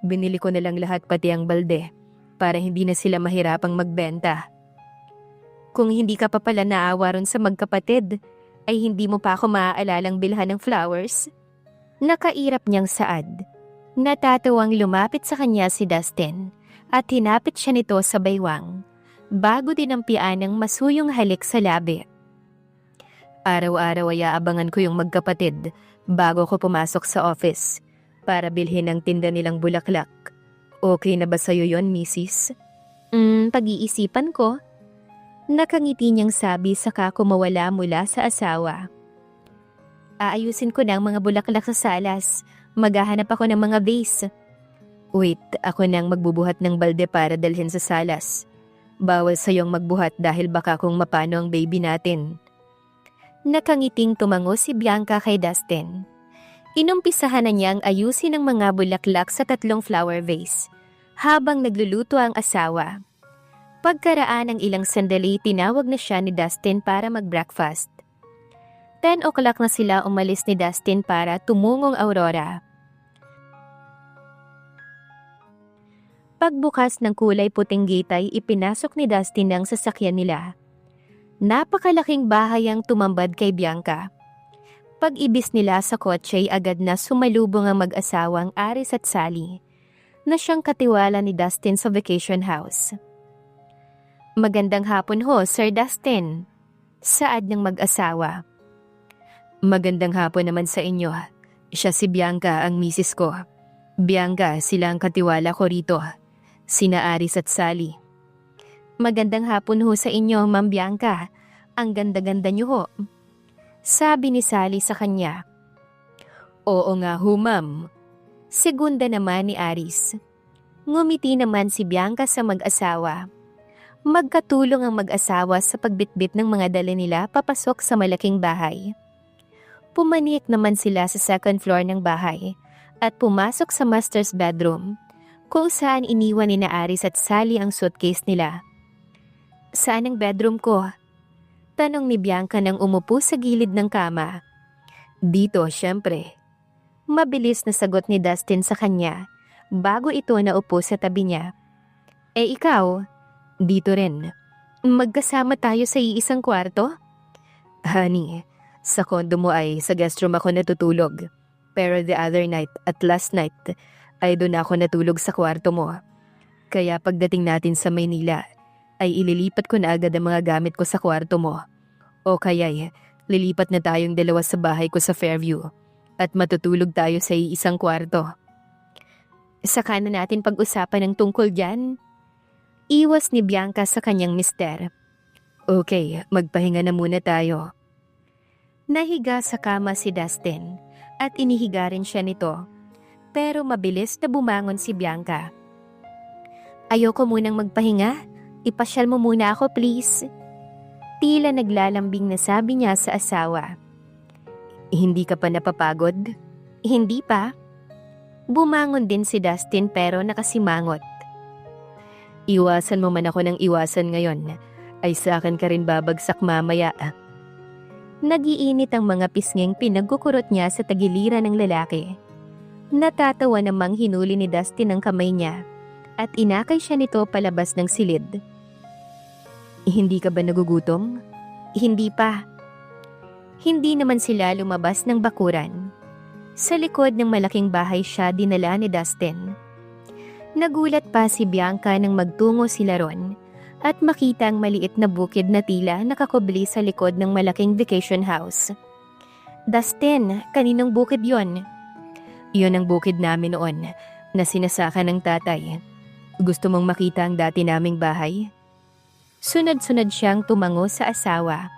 Binili ko na lang lahat pati ang balde para hindi na sila mahirapang magbenta." "Kung hindi ka pa pala naawa ron sa magkapatid, ay hindi mo pa ako maaalalang bilhan ng flowers?" Nakairap niyang saad. Natatawang lumapit sa kanya si Dustin at hinapit siya nito sa baywang bago dinampian ng masuyong halik sa labi. Araw-araw ay aabangan ko yung magkapatid bago ko pumasok sa office para bilhin ang tinda nilang bulaklak. Okay na ba sa'yo yon, misis? Pag-iisipan ko. Nakangiti niyang sabi saka kumawala mula sa asawa. Aayusin ko na ang mga bulaklak sa salas. Maghahanap ako ng mga vase. Wait, ako nang magbubuhat ng balde para dalhin sa salas. Bawal sa'yong magbuhat dahil baka kung mapano ang baby natin. Nakangiting tumango si Bianca kay Dustin. Inumpisahan na niyang ayusin ang mga bulaklak sa 3 flower vase habang nagluluto ang asawa. Pagkaraan ng ilang sandali, tinawag na siya ni Dustin para mag-breakfast. 10 o'clock na sila umalis ni Dustin para tumungong Aurora. Pagbukas ng kulay puting gate ay ipinasok ni Dustin ang sasakyan nila. Napakalaking bahay ang tumambad kay Bianca. Pag-ibis nila sa kotse ay agad na sumalubong ang mag-asawang Aris at Sally na siyang katiwala ni Dustin sa vacation house. Magandang hapon ho, Sir Dustin. Saad ng mag-asawa. Magandang hapon naman sa inyo. Siya si Bianca, ang misis ko. Bianca, sila ang katiwala ko rito. Sina Aris at Sally. Magandang hapon ho sa inyo, Ma'am Bianca. Ang ganda-ganda niyo ho. Sabi ni Sally sa kanya. Oo nga ho, ma'am. Segunda naman ni Aris. Ngumiti naman si Bianca sa mag-asawa. Magkatulong ang mag-asawa sa pagbitbit ng mga dala nila papasok sa malaking bahay. Pumanik naman sila sa 2nd floor ng bahay at pumasok sa master's bedroom kung saan iniwan ni na Aris at Sally ang suitcase nila. Saan ang bedroom ko? Tanong ni Bianca nang umupo sa gilid ng kama. Dito, syempre. Mabilis na sagot ni Dustin sa kanya bago ito naupo sa tabi niya. Eh ikaw? Dito rin. Magkasama tayo sa iisang kwarto? Honey, sa kondo mo ay sa guest room ako natutulog. Pero the other night at last night ay doon ako natulog sa kwarto mo. Kaya pagdating natin sa Maynila ay ililipat ko na agad ang mga gamit ko sa kwarto mo. O kaya'y lilipat na tayong dalawa sa bahay ko sa Fairview at matutulog tayo sa iisang kwarto. Saka na natin pag-usapan ng tungkol dyan. Iwas ni Bianca sa kanyang mister. Okay, magpahinga na muna tayo. Nahiga sa kama si Dustin at inihiga rin siya nito. Pero mabilis na bumangon si Bianca. Ayoko munang magpahinga. Ipasyal mo muna ako, please. Tila naglalambing na sabi niya sa asawa. Hindi ka pa napapagod? Hindi pa. Bumangon din si Dustin pero nakasimangot. Iwasan mo man ako ng iwasan ngayon, ay sa akin ka rin babagsak mamaya. Nagiinit ang mga pisnging pinagkukurot niya sa tagiliran ng lalaki. Natatawa namang hinuli ni Dustin ang kamay niya at inakay siya nito palabas ng silid. Hindi ka ba nagugutom? Hindi pa. Hindi naman sila lumabas ng bakuran. Sa likod ng malaking bahay siya dinala ni Dustin. Nagulat pa si Bianca nang magtungo sila ron at makita ang maliit na bukid na tila nakakubli sa likod ng malaking vacation house. Dustin, kaninong bukid yon? Yon ang bukid namin noon na sinasaka ng tatay. Gusto mong makita ang dati naming bahay? Sunod-sunod siyang tumango sa asawa.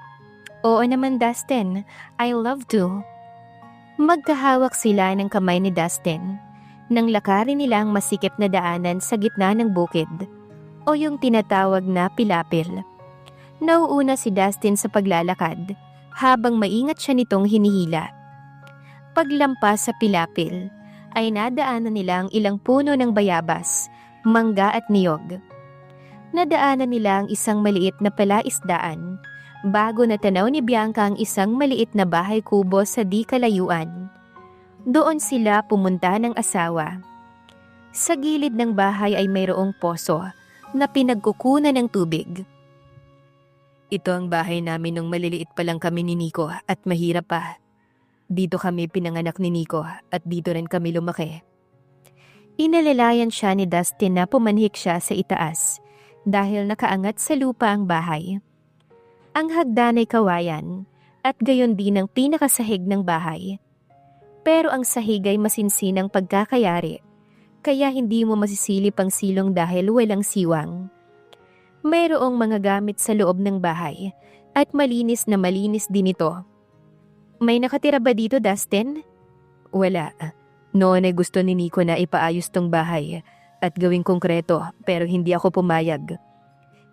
Oo naman, Dustin. I love to. Magkahawak sila ng kamay ni Dustin nang lakarin nila ang masikip na daanan sa gitna ng bukid o yung tinatawag na pilapil. Nauuna si Dustin sa paglalakad habang maingat siya nitong hinihila. Paglampas sa pilapil ay nadaanan nila ang ilang puno ng bayabas, mangga at niyog. Nadaanan nila ang isang maliit na palaisdaan bago natanaw ni Bianca ang isang maliit na bahay kubo sa di kalayuan. Doon sila pumunta ng asawa. Sa gilid ng bahay ay mayroong poso na pinagkukunan ng tubig. Ito ang bahay namin nung maliliit pa lang kami ni Nico at mahirap pa. Dito kami pinanganak ni Nico at dito rin kami lumaki. Inalalayan siya ni Dustin na pumanhik siya sa itaas dahil nakaangat sa lupa ang bahay. Ang hagdan ay kawayan at gayon din ang pinakasahig ng bahay. Pero ang sahig ay masinsinang pagkakayari, kaya hindi mo masisilip ang silong dahil walang siwang. Mayroong mga gamit sa loob ng bahay at malinis na malinis din ito. May nakatira ba dito, Dustin? Wala. Noon ay gusto ni Nico na ipaayos tong bahay at gawing konkreto pero hindi ako pumayag.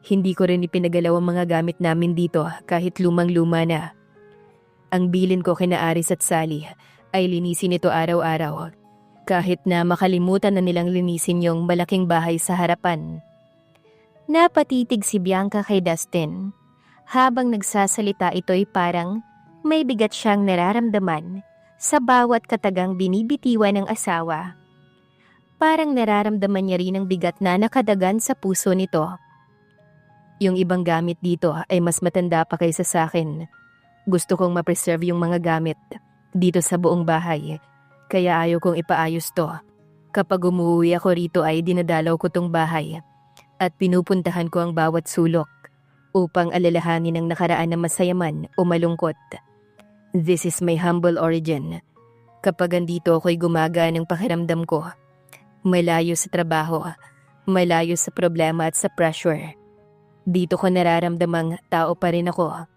Hindi ko rin ipinagalaw ang mga gamit namin dito kahit lumang-luma na. Ang bilin ko kina Aris at Sally ay linisin ito araw-araw. Kahit na makalimutan na nilang linisin yung malaking bahay sa harapan. Napatitig si Bianca kay Dustin. Habang nagsasalita ito'y parang may bigat siyang nararamdaman sa bawat katagang binibitiwan ng asawa. Parang nararamdaman niya rin ang bigat na nakadagan sa puso nito. Yung ibang gamit dito ay mas matanda pa kaysa sa akin. Gusto kong ma-preserve yung mga gamit dito sa buong bahay, kaya ayaw kong ipaayos to. Kapag umuwi ako rito ay dinadalaw ko tong bahay at pinupuntahan ko ang bawat sulok upang alalahanin ang nakaraan na masayaman o malungkot. This is my humble origin. Kapag andito ako'y gumagaan ng pakiramdam ko. Malayo sa trabaho, malayo sa problema at sa pressure. Dito ko nararamdamang tao pa rin ako.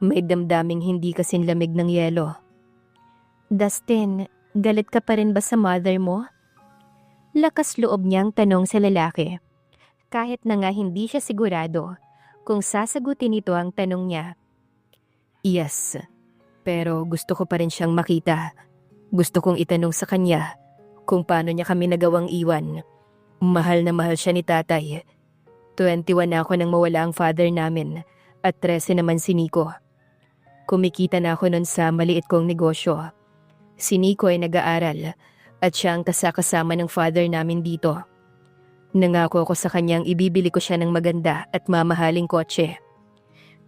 May damdaming hindi kasing lamig ng yelo. Dustin, galit ka pa rin ba sa mother mo? Lakas loob niyang tanong sa lalaki. Kahit na nga hindi siya sigurado kung sasagutin ito ang tanong niya. Yes. Pero gusto ko pa rin siyang makita. Gusto kong itanong sa kanya kung paano niya kami nagawang iwan. Mahal na mahal siya ni tatay. 21 na ako nang mawala ang father namin at 13 naman si Nico. Kumikita na ako nun sa maliit kong negosyo. Si Nico ay nag-aaral at siya ang kasakasama ng father namin dito. Nangako ako sa kanyang ibibili ko siya ng maganda at mamahaling kotse.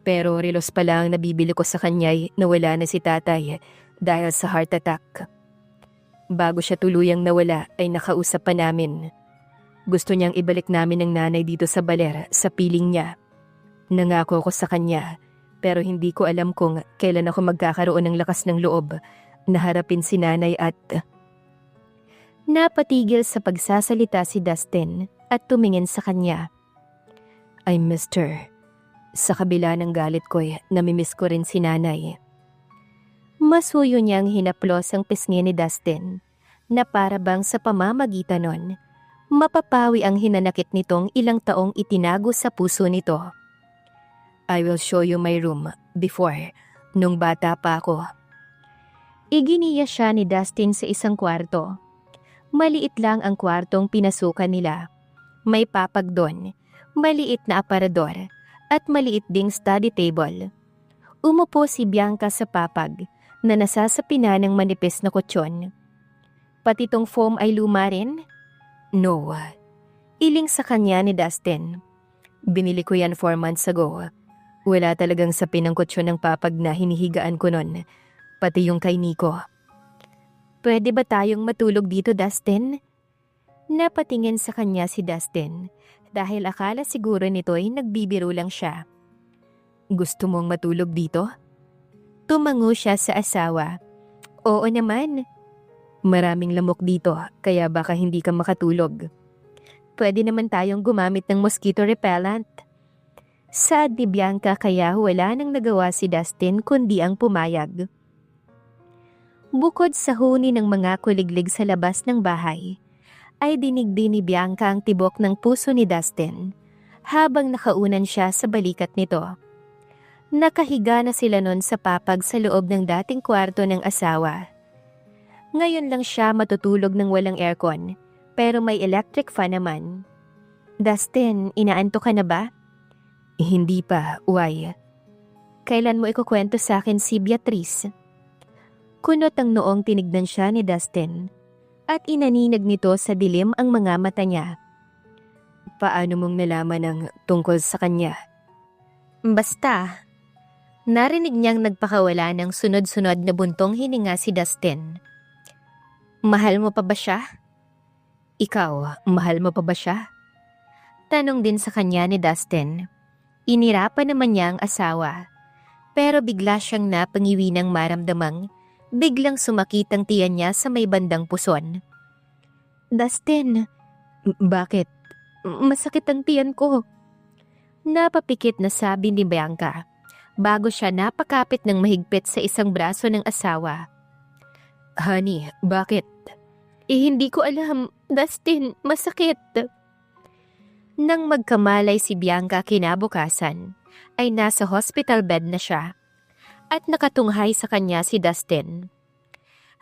Pero relos pala ang nabibili ko sa kanya'y nawala na si tatay dahil sa heart attack. Bago siya tuluyang nawala ay nakausap pa namin. Gusto niyang ibalik namin ang nanay dito sa Baler sa piling niya. Nangako ko sa kanya pero hindi ko alam kung kailan ako magkakaroon ng lakas ng loob na harapin si nanay at... Napatigil sa pagsasalita si Dustin at tumingin sa kanya. I missed her. Sa kabila ng galit ko'y namimiss ko rin si nanay. Masuyo niyang hinaplos ang pisngi ni Dustin na para bang sa pamamagitan nun, mapapawi ang hinanakit nitong ilang taong itinago sa puso nito. I will show you my room before, nung bata pa ako. Iginiya siya ni Dustin sa isang kwarto. Maliit lang ang kwartong pinasukan nila. May papag doon, maliit na aparador, at maliit ding study table. Umupo si Bianca sa papag na nasasapina ng manipis na kutsyon. Pati tong foam ay luma rin? No. Iling sa kanya ni Dustin. Binili ko yan 4 months ago. Wala talagang sapin ang kutsyon ng papag na hinihigaan ko nun. Pati yung kay Nico. Pwede ba tayong matulog dito, Dustin? Napatingin sa kanya si Dustin dahil akala siguro nito'y nagbibiro lang siya. Gusto mong matulog dito? Tumango siya sa asawa. Oo naman. Maraming lamok dito kaya baka hindi ka makatulog. Pwede naman tayong gumamit ng mosquito repellent. Saad ni Bianca kaya wala nang nagawa si Dustin kundi ang pumayag. Bukod sa huni ng mga kuliglig sa labas ng bahay, ay dinig din ni Bianca ang tibok ng puso ni Dustin habang nakaunan siya sa balikat nito. Nakahiga na sila nun sa papag sa loob ng dating kwarto ng asawa. Ngayon lang siya matutulog ng walang aircon, pero may electric fan naman. Dustin, inaantok ka na ba? Hindi pa, why? Kailan mo ikukwento sa akin si Beatrice? Kunot ang noong tinignan siya ni Dustin at inaninag nito sa dilim ang mga mata niya. Paano mong nalaman ang tungkol sa kanya? Basta, narinig niyang nagpakawala ng sunod-sunod na buntong hininga si Dustin. Mahal mo pa ba siya? Ikaw, mahal mo pa ba siya? Tanong din sa kanya ni Dustin. Inirapan naman niya ang asawa. Pero bigla siyang napangiwi ng maramdamang biglang sumakit ang tiyan niya sa may bandang puson. Dustin, bakit? Masakit ang tiyan ko. Napapikit na sabi ni Bianca bago siya napakapit ng mahigpit sa isang braso ng asawa. Honey, bakit? Hindi ko alam. Dustin, masakit. Nang magkamalay si Bianca kinabukasan, ay nasa hospital bed na siya at nakatunghay sa kanya si Dustin.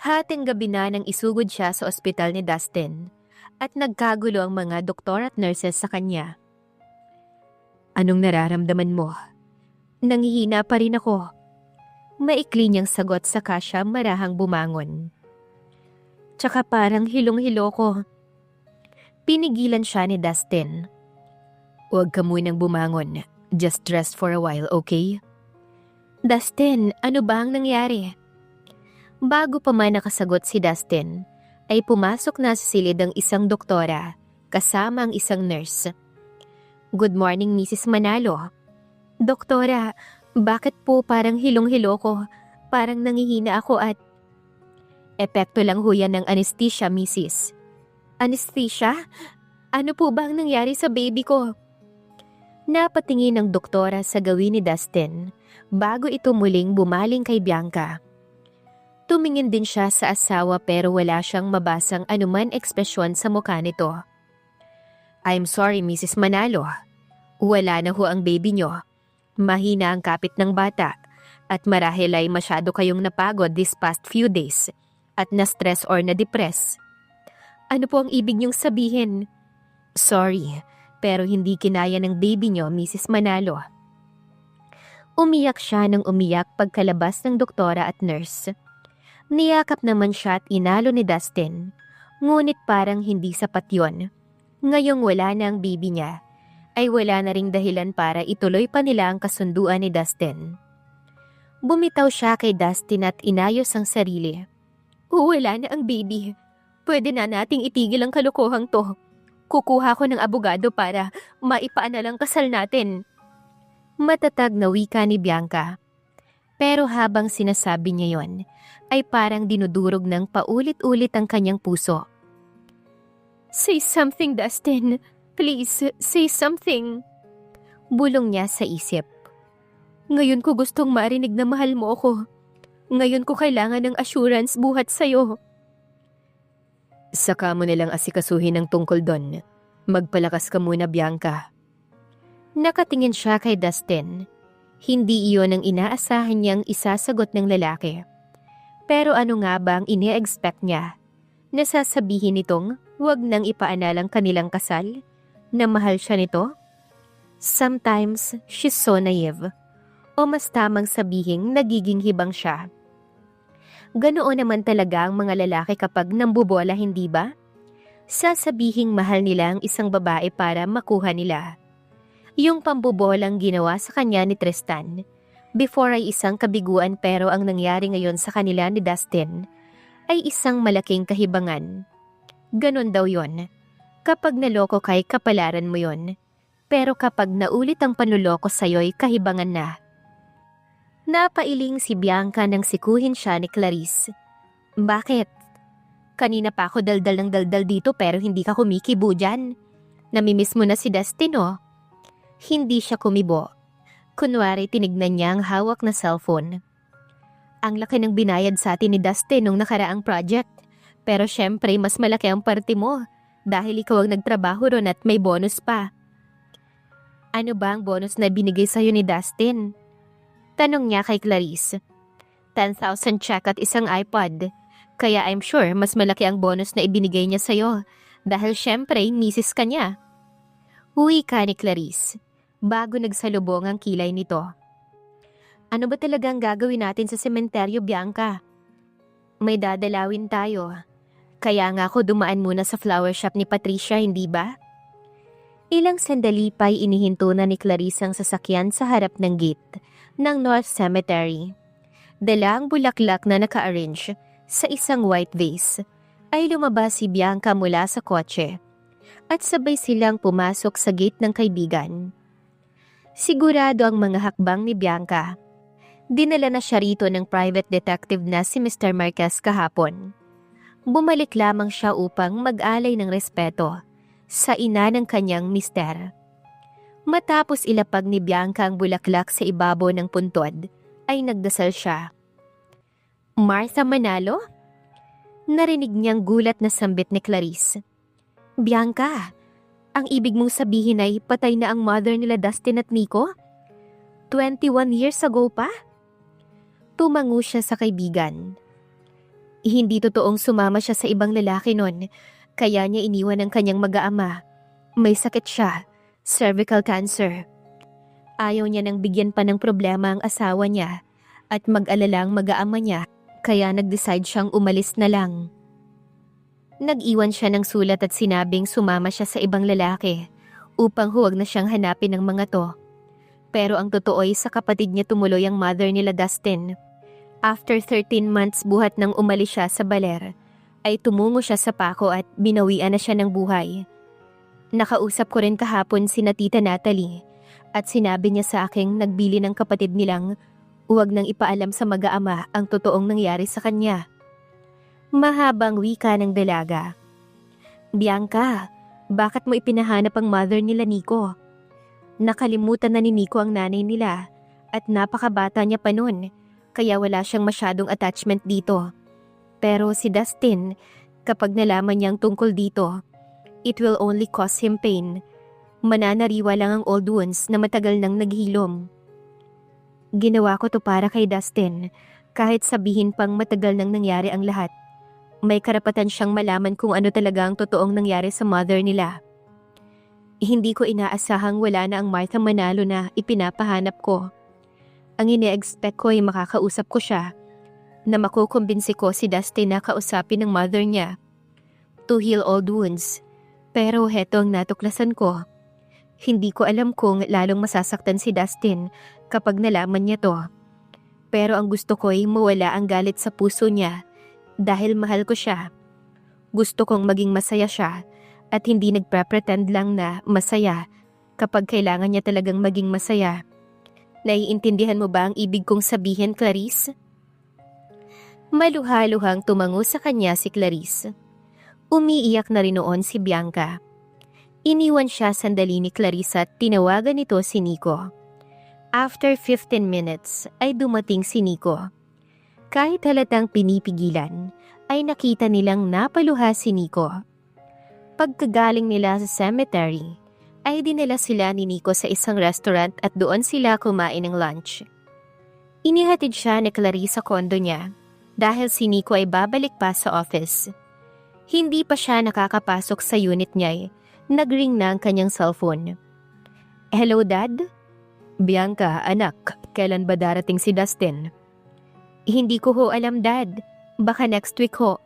Hating gabi na nang isugod siya sa ospital ni Dustin at nagkagulo ang mga doktor at nurses sa kanya. Anong nararamdaman mo? Nanghihina pa rin ako. Maikli niyang sagot saka siya marahang bumangon. Tsaka parang hilong-hilo ko. Pinigilan siya ni Dustin. Huwag ka munang bumangon. Just rest for a while, okay? Dustin, ano ba ang nangyari? Bago pa man nakasagot si Dustin, ay pumasok na sa silid ang isang doktora kasama ang isang nurse. Good morning, Mrs. Manalo. Doktora, bakit po parang hilong-hilo ko? Parang nangihina ako at... Epekto lang ho yan ng anesthesia, Mrs. Anesthesia? Ano po ba ang nangyari sa baby ko? Napatingin ng doktora sa gawin ni Dustin bago ito muling bumaling kay Bianca. Tumingin din siya sa asawa pero wala siyang mabasang anuman ekspresyon sa mukha nito. I'm sorry, Mrs. Manalo. Wala na ho ang baby nyo. Mahina ang kapit ng bata at marahil ay masyado kayong napagod this past few days at na-stress or na-depress. Ano po ang ibig niyong sabihin? Sorry, pero hindi kinaya ng baby niyo, Mrs. Manalo. Umiyak siya ng umiyak pagkalabas ng doktora at nurse. Niyakap naman siya at inalo ni Dustin, ngunit parang hindi sapat yon. Ngayong wala na ang baby niya, ay wala na ring dahilan para ituloy pa nila ang kasunduan ni Dustin. Bumitaw siya kay Dustin at inayos ang sarili. Wala na ang baby. Pwede na nating itigil ang kalokohang to. Kukuha ko ng abogado para maipaanal ang kasal natin. Matatag na wika ni Bianca. Pero habang sinasabi niya yon, ay parang dinudurog ng paulit-ulit ang kanyang puso. Say something, Dustin. Please, say something. Bulong niya sa isip. Ngayon ko gustong marinig na mahal mo ako. Ngayon ko kailangan ng assurance buhat sa'yo. Saka mo nilang asikasuhin ang tungkol doon. Magpalakas ka muna, Bianca. Nakatingin siya kay Dustin. Hindi iyon ang inaasahan niyang isasagot ng lalaki. Pero ano nga ba ang ini-expect niya? Nasasabihin nitong huwag nang ipaanal ang kanilang kasal? Na mahal siya nito? Sometimes, she's so naive. O mas tamang sabihing nagiging hibang siya. Ganoon naman talaga ang mga lalaki kapag nambubola, hindi ba? Sasabihing mahal nila ang isang babae para makuha nila. Yung pambubolang ginawa sa kanya ni Tristan, before ay isang kabiguan pero ang nangyari ngayon sa kanila ni Dustin ay isang malaking kahibangan. Ganon daw yon. Kapag naloko kay kapalaran mo yon. Pero kapag naulit ang panuloko sa'yo'y kahibangan na. Napailing si Bianca nang sikuhin siya ni Clarice. Bakit? Kanina pa ako daldal ng daldal dito pero hindi ka kumikibo dyan. Namimiss mo na si Dustin, oh. Hindi siya kumibo. Kunwari tinignan niya ang hawak na cellphone. Ang laki ng binayad sa atin ni Dustin nung nakaraang project. Pero syempre mas malaki ang parte mo dahil ikaw ang nagtrabaho ron at may bonus pa. Ano ba ang bonus na binigay sa'yo ni Dustin? Tanong niya kay Clarice. 10,000 check at isang iPod. Kaya I'm sure mas malaki ang bonus na ibinigay niya sa'yo dahil syempre misis ka niya. Uwi ka ni Clarice bago nagsalubong ang kilay nito. Ano ba talagang gagawin natin sa sementeryo, Bianca? May dadalawin tayo. Kaya nga ako dumaan muna sa flower shop ni Patricia, hindi ba? Ilang sandali pa'y inihinto na ni Clarice ang sasakyan sa harap ng gate ng North Cemetery. Dala ang bulaklak na naka-arrange sa isang white vase ay lumabas si Bianca mula sa kotse at sabay silang pumasok sa gate ng kaibigan. Sigurado ang mga hakbang ni Bianca. Dinala na siya rito ng private detective na si Mr. Marquez kahapon. Bumalik lamang siya upang mag-alay ng respeto sa ina ng kanyang mister. Matapos ilapag ni Bianca ang bulaklak sa ibabaw ng puntod, ay nagdasal siya. Martha Manalo? Narinig niyang gulat na sambit ni Clarice. Bianca, ang ibig mong sabihin ay patay na ang mother nila Dustin at Nico? 21 years ago pa? Tumango siya sa kaibigan. Hindi totoong sumama siya sa ibang lalaki nun, kaya niya iniwan ang kanyang mag-aama. May sakit siya, cervical cancer. Ayaw niya nang bigyan pa ng problema ang asawa niya at mag-alala ang mag-aama niya, kaya nag-decide siyang umalis na lang. Nag-iwan siya ng sulat at sinabing sumama siya sa ibang lalaki upang huwag na siyang hanapin ng mga to. Pero ang totoo ay sa kapatid niya tumuloy ang mother nila Dustin. After 13 months buhat nang umalis siya sa baler, ay tumungo siya sa Paco at binawian na siya ng buhay. Nakausap ko rin kahapon si Tita Natalie at sinabi niya sa aking nagbili ng kapatid nilang huwag nang ipaalam sa mag-aama ang totoong nangyari sa kanya. Mahabang wika ng dalaga. Bianca, bakit mo ipinahanap ang mother nila Nico? Nakalimutan na ni Nico ang nanay nila at napakabata niya pa nun, kaya wala siyang masyadong attachment dito. Pero si Dustin, kapag nalaman niyang tungkol dito, it will only cause him pain. Mananariwa lang ang old wounds na matagal nang naghilom. Ginawa ko to para kay Dustin, kahit sabihin pang matagal nang nangyari ang lahat. May karapatan siyang malaman kung ano talaga ang totoong nangyari sa mother nila. Hindi ko inaasahang wala na ang Martha Manalo na ipinapahanap ko. Ang ine-expect ko ay makakausap ko siya, na makukumbinsi ko si Dustin na kausapin ng mother niya to heal old wounds. Pero heto ang natuklasan ko. Hindi ko alam kung lalong masasaktan si Dustin kapag nalaman niya to. Pero ang gusto ko ay mawala ang galit sa puso niya dahil mahal ko siya. Gusto kong maging masaya siya at hindi nagpre-pretend lang na masaya kapag kailangan niya talagang maging masaya. Naiintindihan mo ba ang ibig kong sabihin, Clarice? Maluha-luhang tumango sa kanya si Clarice. Umiiyak na rin noon si Bianca. Iniwan siya sandali ni Clarissa at tinawagan nito si Nico. After 15 minutes ay dumating si Nico. Kahit halatang pinipigilan, ay nakita nilang napaluha si Nico. Pagkagaling nila sa cemetery, ay dinala sila ni Nico sa isang restaurant at doon sila kumain ng lunch. Inihatid siya ni Clarissa sa kondo niya dahil si Nico ay babalik pa sa office. Hindi pa siya nakakapasok sa unit niya nag-ring na ang kanyang cellphone. Hello, Dad? Bianca, anak, kailan ba darating si Dustin? Hindi ko ho alam, Dad. Baka next week ho.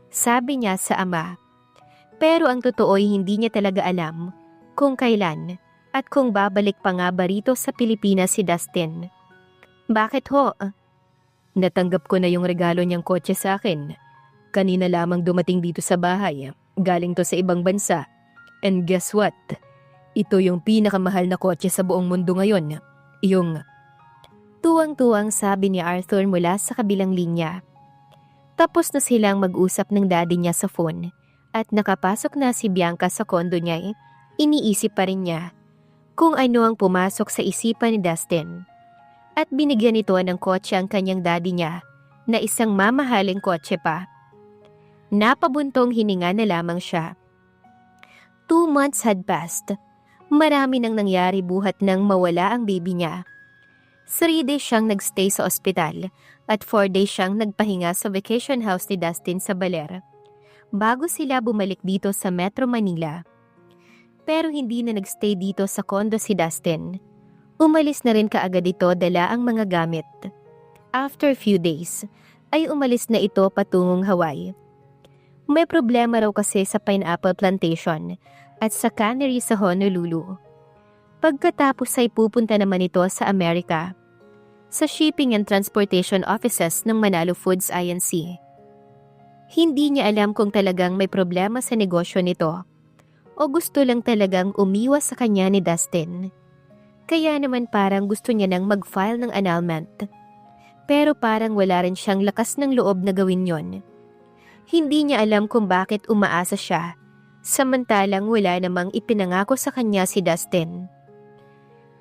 Sabi niya sa ama. Pero ang totoo ay hindi niya talaga alam kung kailan at kung babalik pa nga ba rito sa Pilipinas si Dustin. Bakit ho? Natanggap ko na yung regalo niyang kotse sa akin. Kanina lamang dumating dito sa bahay. Galing to sa ibang bansa. And guess what? Ito yung pinakamahal na kotse sa buong mundo ngayon. Yung... Tuwang-tuwang sabi ni Arthur mula sa kabilang linya. Tapos na silang mag-usap ng daddy niya sa phone at nakapasok na si Bianca sa kondo niya. Iniisip pa rin niya kung ano ang pumasok sa isipan ni Dustin. At binigyan ito ng kotse ang kanyang daddy niya na isang mamahaling kotse pa. Napabuntong hininga na lamang siya. 2 months had passed. Marami nang nangyari buhat nang mawala ang baby niya. 3 days siyang nagstay sa ospital at 4 days siyang nagpahinga sa vacation house ni Dustin sa Baler bago sila bumalik dito sa Metro Manila. Pero hindi na nagstay dito sa kondo si Dustin. Umalis na rin kaagad ito dala ang mga gamit. After few days, ay umalis na ito patungong Hawaii. May problema raw kasi sa pineapple plantation at sa cannery sa Honolulu. Pagkatapos ay pupunta naman ito sa Amerika, sa shipping and transportation offices ng Manalo Foods Inc. Hindi niya alam kung talagang may problema sa negosyo nito o gusto lang talagang umiwas sa kanya ni Dustin. Kaya naman parang gusto niya nang mag-file ng annulment. Pero parang wala rin siyang lakas ng loob na gawin yon. Hindi niya alam kung bakit umaasa siya, samantalang wala namang ipinangako sa kanya si Dustin.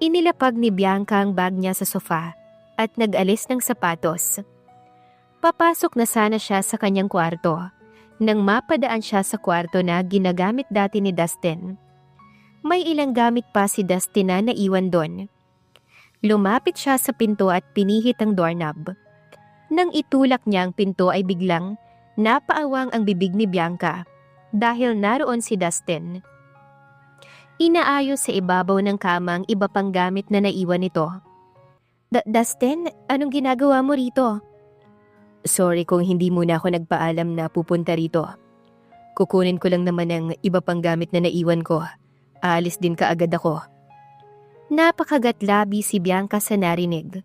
Inilapag ni Bianca ang bag niya sa sofa at nag-alis ng sapatos. Papasok na sana siya sa kanyang kwarto nang mapadaan siya sa kwarto na ginagamit dati ni Dustin. May ilang gamit pa si Dustin na naiwan doon. Lumapit siya sa pinto at pinihit ang doorknob. Nang itulak niya ang pinto ay biglang napaawang ang bibig ni Bianca dahil naroon si Dustin. Inaayos sa ibabaw ng kama ang iba pang gamit na naiwan nito. Dustin, anong ginagawa mo rito? Sorry kung hindi muna ako nagpaalam na pupunta rito. Kukunin ko lang naman ang iba pang gamit na naiwan ko. Aalis din kaagad ako. Napakagatlabi si Bianca sa narinig.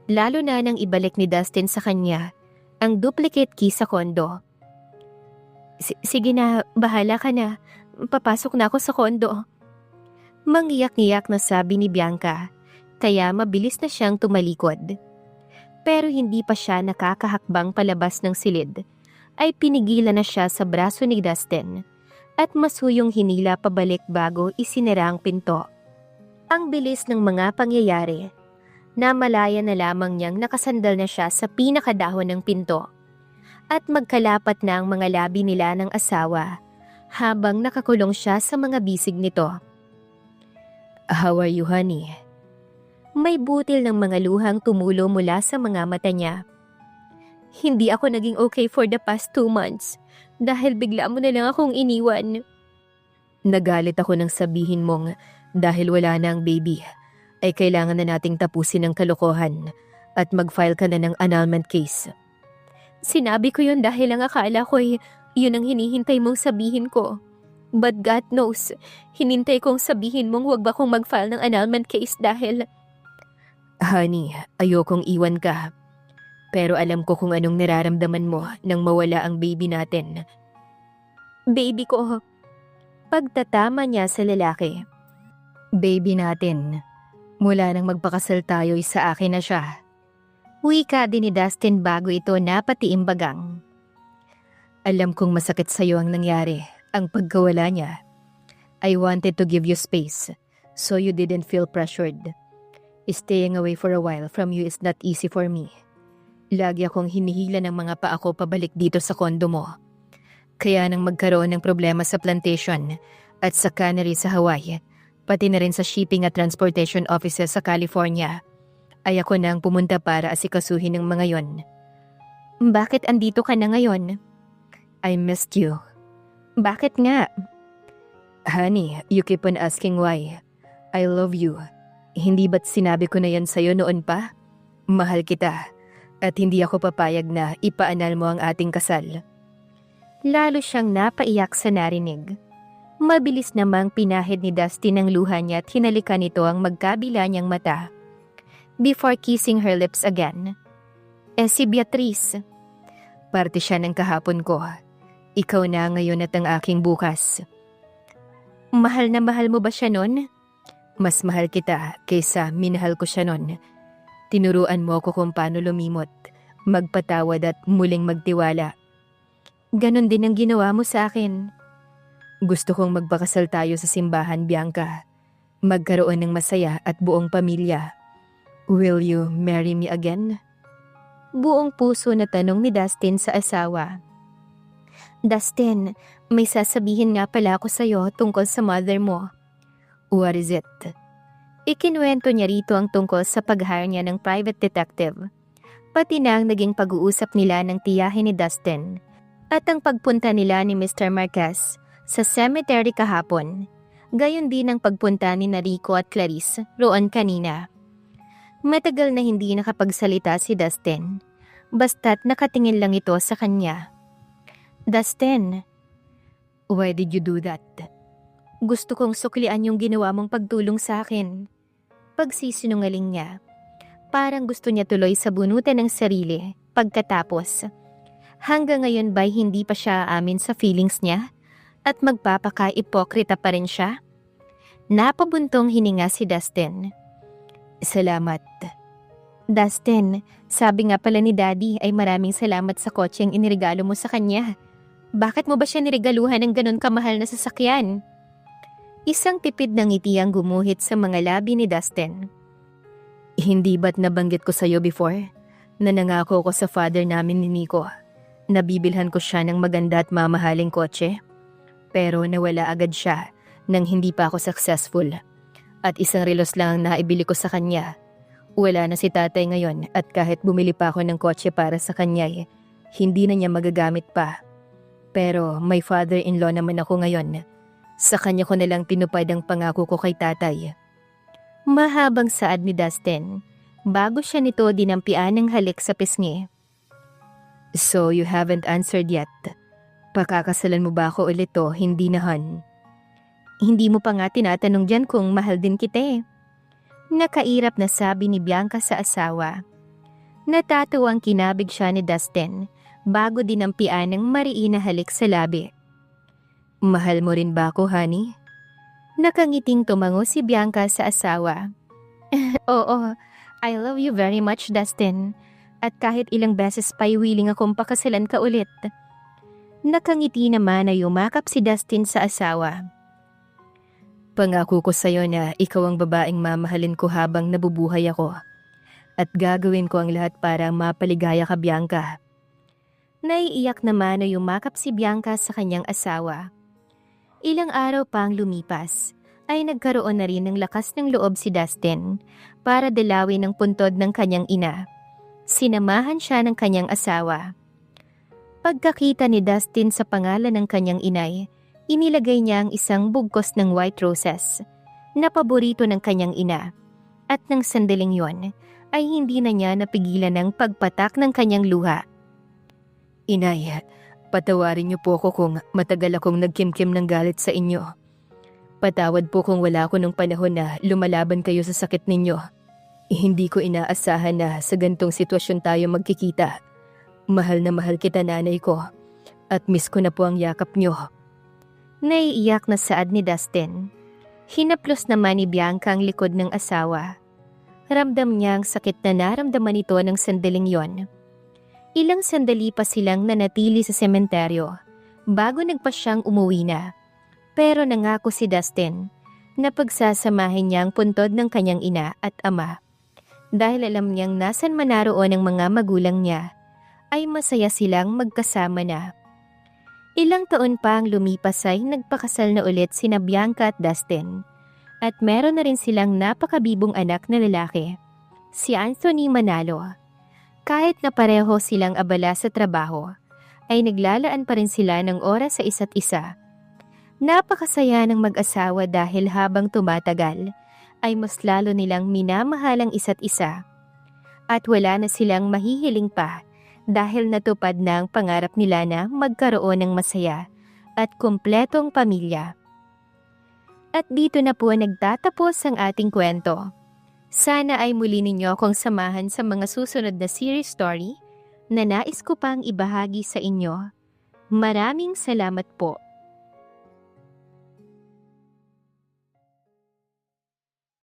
Lalo na nang ibalik ni Dustin sa kanya ang duplicate key sa kondo. Sige na, bahala ka na. Papasok na ako sa kondo. Mangiyak-ngiyak na sabi ni Bianca, kaya mabilis na siyang tumalikod. Pero hindi pa siya nakakahakbang palabas ng silid, ay pinigilan na siya sa braso ni Dustin at masuyong hinila pabalik bago isinara ang pinto. Ang bilis ng mga pangyayari. Namalaya na lamang niyang nakasandal na siya sa pinakadahon ng pinto at magkalapat na ang mga labi nila ng asawa habang nakakulong siya sa mga bisig nito. How are you, honey? May butil ng mga luhang tumulo mula sa mga mata niya. Hindi ako naging okay for the past 2 months dahil bigla mo na lang akong iniwan. Nagalit ako nang sabihin mong dahil wala na ang baby, ay kailangan na nating tapusin ang kalokohan at mag-file ka na ng annulment case. Sinabi ko yun dahil ang akala ko'y yun ang hinihintay mong sabihin ko. But God knows, hinintay kong sabihin mong wag ba kong mag-file ng annulment case dahil... Honey, ayokong iwan ka. Pero alam ko kung anong nararamdaman mo nang mawala ang baby natin. Baby ko. Pagtatama niya sa lalaki. Baby natin. Mula nang magpakasal tayo sa akin na siya. Wika din ni Dustin bago ito napatiimbagang. Alam kong masakit sa'yo ang nangyari, ang pagkawala niya. I wanted to give you space, so you didn't feel pressured. Staying away for a while from you is not easy for me. Lagi akong hinihila ng mga paa ko pabalik dito sa kondo mo. Kaya nang magkaroon ng problema sa plantation at sa cannery sa Hawaii, pati na rin sa shipping at transportation offices sa California, ay ako nang pumunta para asikasuhin ng mga yon. Bakit andito ka na ngayon? I missed you. Bakit nga? Honey, you keep on asking why. I love you. Hindi ba't sinabi ko na yan sa'yo noon pa? Mahal kita. At hindi ako papayag na ipaanal mo ang ating kasal. Lalo siyang napaiyak sa narinig. Mabilis namang pinahid ni Dustin ang luha niya at hinalikan nito ang magkabila niyang mata. Before kissing her lips again. Si Beatrice. Parte siya ng kahapon ko. Ikaw na ngayon at ang aking bukas. Mahal na mahal mo ba siya nun? Mas mahal kita kaysa minahal ko siya nun. Tinuruan mo ako kung paano lumimot, magpatawad at muling magtiwala. Ganon din ang ginawa mo sa akin. Gusto kong magpakasal tayo sa simbahan, Bianca. Magkaroon ng masaya at buong pamilya. Will you marry me again? Buong puso na tanong ni Dustin sa asawa. Dustin, may sasabihin nga pala ako sa'yo tungkol sa mother mo. What is it? Ikinuwento niya rito ang tungkol sa pag-hire niya ng private detective, pati na ang naging pag-uusap nila ng tiyahin ni Dustin, at ang pagpunta nila ni Mr. Marquez sa cemetery kahapon, gayon din ang pagpunta ni Rico at Clarice roon kanina. Matagal na hindi nakapagsalita si Dustin, basta't nakatingin lang ito sa kanya. Dustin, why did you do that? Gusto kong suklian yung ginawa mong pagtulong sa akin. Pagsisinungaling niya. Parang gusto niya tuloy sa bunutan ng sarili pagkatapos Hanggang ngayon ba'y hindi pa siya aamin sa feelings niya? At magpapaka-ipokrita pa rin siya? Napabuntong hininga si Dustin. Salamat. Dustin, sabi nga pala ni Daddy ay maraming salamat sa kotseng iniregalo mo sa kanya. Bakit mo ba siya niregaluhan ng ganun kamahal na sasakyan? Isang tipid ng ngiti ang gumuhit sa mga labi ni Dustin. Hindi ba't nabanggit ko sa'yo before na nangako ko sa father namin ni Nico? Nabibilhan ko siya ng maganda at mamahaling kotse. Pero nawala agad siya nang hindi pa ako successful. At isang relos lang ang naibili ko sa kanya. Wala na si tatay ngayon at kahit bumili pa ako ng kotse para sa kanya, hindi na niya magagamit pa. Pero may father-in-law naman ako ngayon. Sa kanya ko nalang tinupad ang pangako ko kay tatay. Mahabang saad ni Dustin, bago siya nito dinampian ng halik sa pisngi. So you haven't answered yet. Pakakasalan mo ba ako ulit o hindi na, hon? Hindi mo pa nga tinatanong dyan kung mahal din kita eh. Nakairap na sabi ni Bianca sa asawa. Natatuwang kinabig siya ni Dustin bago dinampian ng mariin na halik sa labi. Mahal mo rin ba ako, honey? Nakangiting tumango si Bianca sa asawa. Oo, I love you very much, Dustin. At kahit ilang beses pa'y willing akong pakasalan ka ulit. Nakangiti naman na yumakap si Dustin sa asawa. Pangako ko sa'yo na ikaw ang babaeng mamahalin ko habang nabubuhay ako. At gagawin ko ang lahat para mapaligaya ka, Bianca. Naiiyak naman na yumakap si Bianca sa kanyang asawa. Ilang araw pang lumipas, ay nagkaroon na rin ng lakas ng loob si Dustin para dalawin ang puntod ng kanyang ina. Sinamahan siya ng kanyang asawa. Pagkakita ni Dustin sa pangalan ng kanyang inay, inilagay niya ang isang bugkos ng white roses na paborito ng kanyang ina. At nang sandaling yon, ay hindi na niya napigilan ng pagpatak ng kanyang luha. Inay, patawarin niyo po ako kung matagal akong nagkimkim ng galit sa inyo. Patawad po kung wala ako nung panahon na lumalaban kayo sa sakit ninyo. Hindi ko inaasahan na sa gantong sitwasyon tayo magkikita. Mahal na mahal kita, nanay ko. At miss ko na po ang yakap niyo. Naiiyak na saad ni Dustin. Hinaplos naman ni Bianca ang likod ng asawa. Ramdam niya ang sakit na naramdaman ito ng sandaling yon. Ilang sandali pa silang nanatili sa sementeryo bago nagpasyang umuwi na. Pero nangako si Dustin na pagsasamahin niya ang puntod ng kanyang ina at ama. Dahil alam niyang nasan man naroon ang mga magulang niya, ay masaya silang magkasama na. Ilang taon pa ang lumipas ay nagpakasal na ulit sina Bianca at Dustin. At meron na rin silang napakabibong anak na lalaki, si Anthony Manalo. Kahit na pareho silang abala sa trabaho, ay naglalaan pa rin sila ng oras sa isa't isa. Napakasaya ng mag-asawa dahil habang tumatagal, ay mas lalo nilang minamahal ang isa't isa. At wala na silang mahihiling pa dahil natupad na ang pangarap nila na magkaroon ng masaya at kumpletong pamilya. At dito na po nagtatapos ang ating kwento. Sana ay muli ninyo akong samahan sa mga susunod na series story na nais ko pang ibahagi sa inyo. Maraming salamat po.